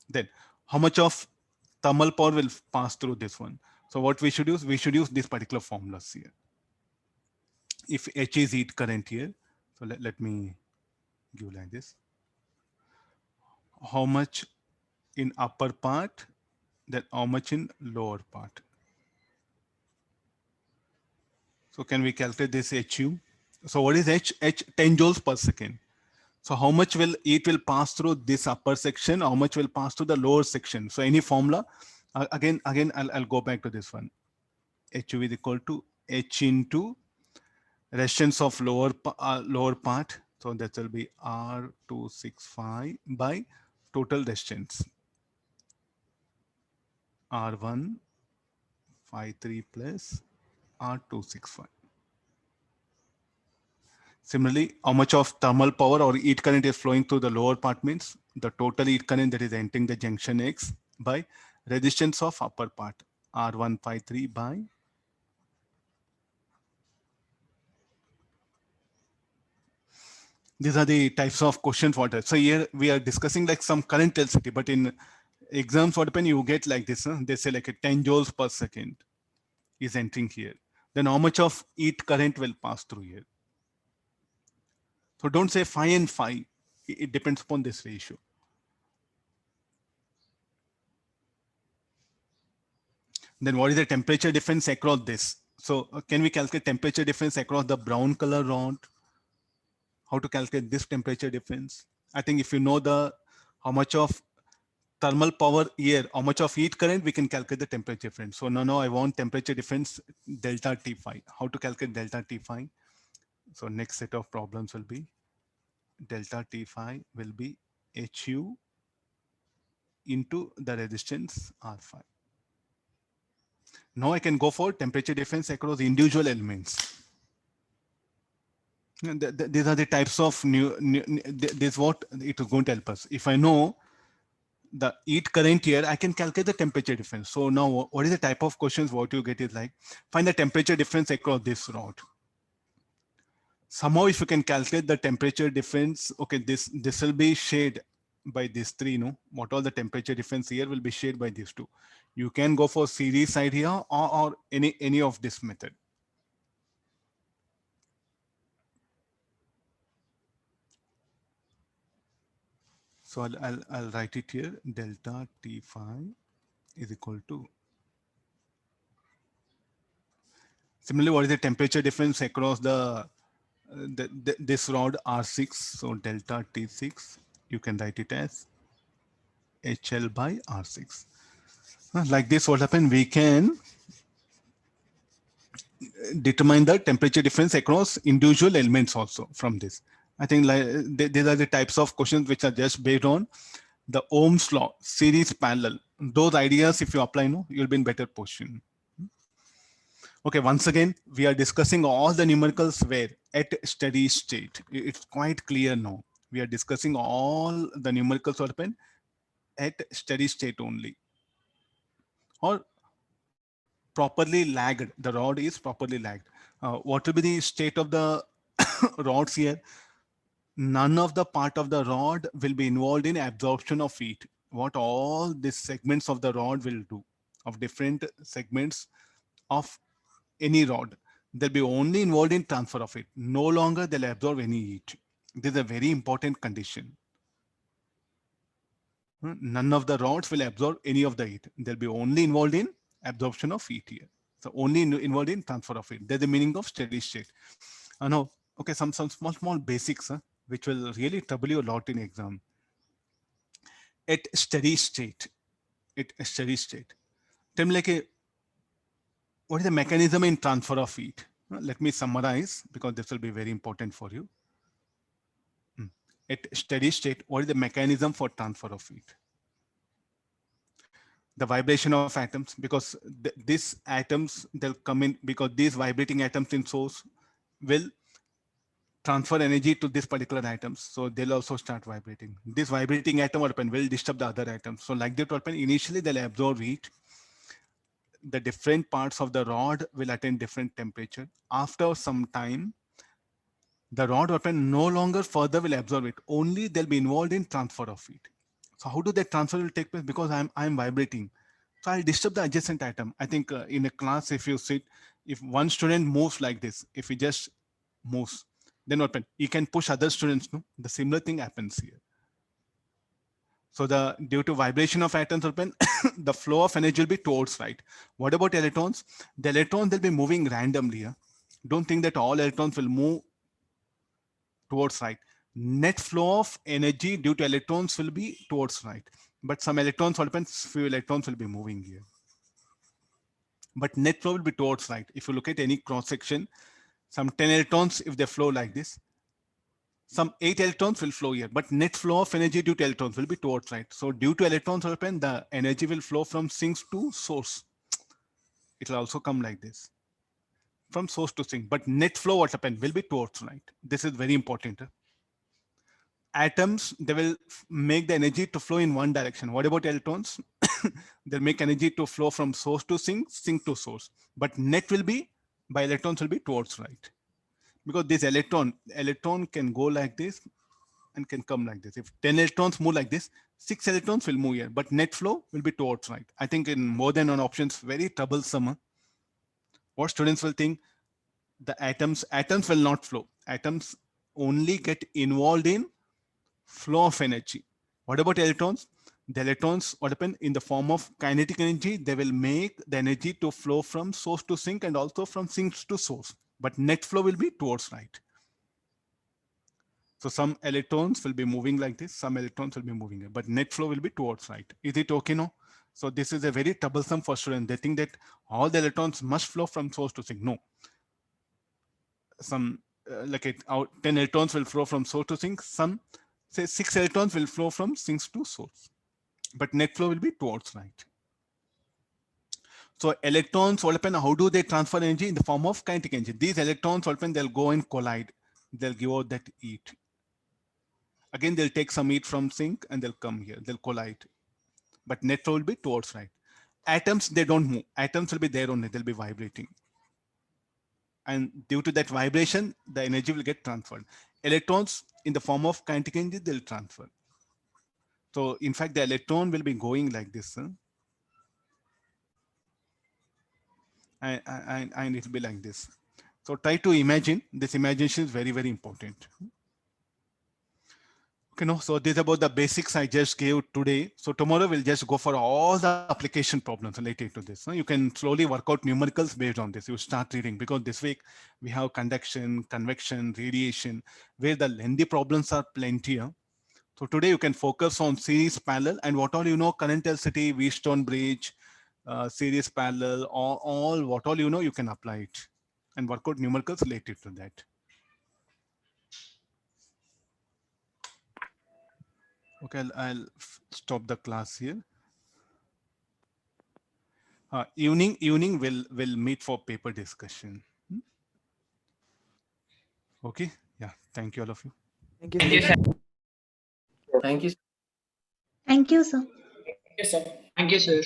then how much of thermal power will pass through this one? So what we should use this particular formulas here. If H is heat current here, so let me give like this. How much in upper part, then how much in lower part. So can we calculate this HU? So what is H? 10 joules per second. So how much will heat will pass through this upper section? How much will pass through the lower section? So any formula, again, I'll go back to this one. HU is equal to H into resistance of lower part. So that will be R265 by total resistance. R153 plus R265. Similarly, how much of thermal power or heat current is flowing through the lower part means the total heat current that is entering the junction X by resistance of upper part, R153 by. These are the types of questions for that. So here we are discussing like some current density, but in exams what happen, you get like this. They say like a 10 joules per second is entering here. then how much of heat current will pass through here? So don't say phi and phi. It depends upon this ratio. Then what is the temperature difference across this? So can we calculate temperature difference across the brown color rod? How to calculate this temperature difference? I think if you know how much of thermal power here, how much of heat current, we can calculate the temperature difference. So now I want temperature difference delta T phi. How to calculate delta T phi? So next set of problems will be delta T phi will be HU into the resistance R phi. Now I can go for temperature difference across individual elements. These are the types of this is what it is going to help us. If I know the heat current here, I can calculate the temperature difference. So now what is the type of questions what you get is like, find the temperature difference across this rod. Somehow if you can calculate the temperature difference, okay, this will be shared by these three, no? What all the temperature difference here will be shared by these two. You can go for series side here or any of this method. So I'll write it here. Delta T phi is equal to. Similarly, what is the temperature difference across this rod R6? So delta T6, you can write it as HL by R6. Like this, what happened? We can determine the temperature difference across individual elements also from this. I think like these are the types of questions which are just based on the Ohm's law, series parallel. Those ideas, if you apply, no, you'll be in better position. Okay, once again, we are discussing all the numericals where at steady state. It's quite clear now. We are discussing all the numericals open at steady state only. Or properly lagged, the rod is properly lagged. What will be the state of the rods here? None of the part of the rod will be involved in absorption of heat. What all these segments of the rod will do, of different segments of any rod, they'll be only involved in transfer of heat. No longer they'll absorb any heat. This is a very important condition. None of the rods will absorb any of the heat. They'll be only involved in absorption of heat here. So only involved in transfer of heat. That's the meaning of steady state. Now, okay, some small basics, which will really trouble you a lot in exam. At steady state, tell me like what is the mechanism in transfer of heat? Let me summarize because this will be very important for you. At steady state, what is the mechanism for transfer of heat? The vibration of atoms, because these atoms, they'll come in because these vibrating atoms in source will transfer energy to this particular atoms. So they'll also start vibrating. This vibrating atom will disturb the other atoms. So like that, initially they'll absorb heat. The different parts of the rod will attain different temperature. After some time, the rod no longer further will absorb it. Only they'll be involved in transfer of heat. So how do that transfer will take place? Because I'm vibrating. So I'll disturb the adjacent atom. I think in a class, if you sit, if one student moves like this, if he just moves, then what happens? He can push other students. No, the similar thing happens here. So due to vibration of atoms, the flow of energy will be towards right. What about electrons? The electrons will be moving randomly. Huh? Don't think that all electrons will move towards right. Net flow of energy due to electrons will be towards right. But some electrons, what happens? Few electrons will be moving here. But net flow will be towards right. If you look at any cross section, some 10 electrons, if they flow like this, some 8 electrons will flow here, but net flow of energy due to electrons will be towards right. So due to electrons, the energy will flow from sinks to source. It will also come like this, from source to sink, but net flow what happen will be towards right. This is very important. Atoms, they will make the energy to flow in one direction. What about electrons? They'll make energy to flow from source to sink, sink to source, but net will be by electrons will be towards right. Because this electron can go like this and can come like this. If 10 electrons move like this, 6 electrons will move here, but net flow will be towards right. I think in more than one options, very troublesome. What students will think, the atoms will not flow. Atoms only get involved in flow of energy. What about electrons? The electrons, what happen in the form of kinetic energy, they will make the energy to flow from source to sink and also from sink to source. But net flow will be towards right. So some electrons will be moving like this, some electrons will be moving, but net flow will be towards right. Is it okay now? So this is a very troublesome for students. They think that all the electrons must flow from source to sink. No. Some 10 electrons will flow from source to sink. Some say 6 electrons will flow from sinks to source. But net flow will be towards right. So electrons, what happen? How do they transfer energy? In the form of kinetic energy. These electrons, what happen? They'll go and collide. They'll give out that heat. Again, they'll take some heat from sink and they'll come here. They'll collide. But net flow will be towards right. Atoms, they don't move. Atoms will be there only. They'll be vibrating. And due to that vibration, the energy will get transferred. Electrons, in the form of kinetic energy, they'll transfer. So in fact, the electron will be going like this. And it will be like this. So try to imagine. This imagination is very, very important. Okay, no, so this is about the basics I just gave today. So tomorrow we'll just go for all the application problems related to this. You can slowly work out numericals based on this. You start reading, because this week we have conduction, convection, radiation, where the lengthy problems are plenty. So today you can focus on series, parallel, and what all you know, current density, Wheatstone bridge, series, parallel, all what all you know, you can apply it and work out numericals related to that. Okay, I'll stop the class here. Evening we'll meet for paper discussion. Okay, yeah, thank you all of you. Thank you, Thank you, sir. sir. Thank you. Thank you, sir. Yes, sir. Thank you, sir.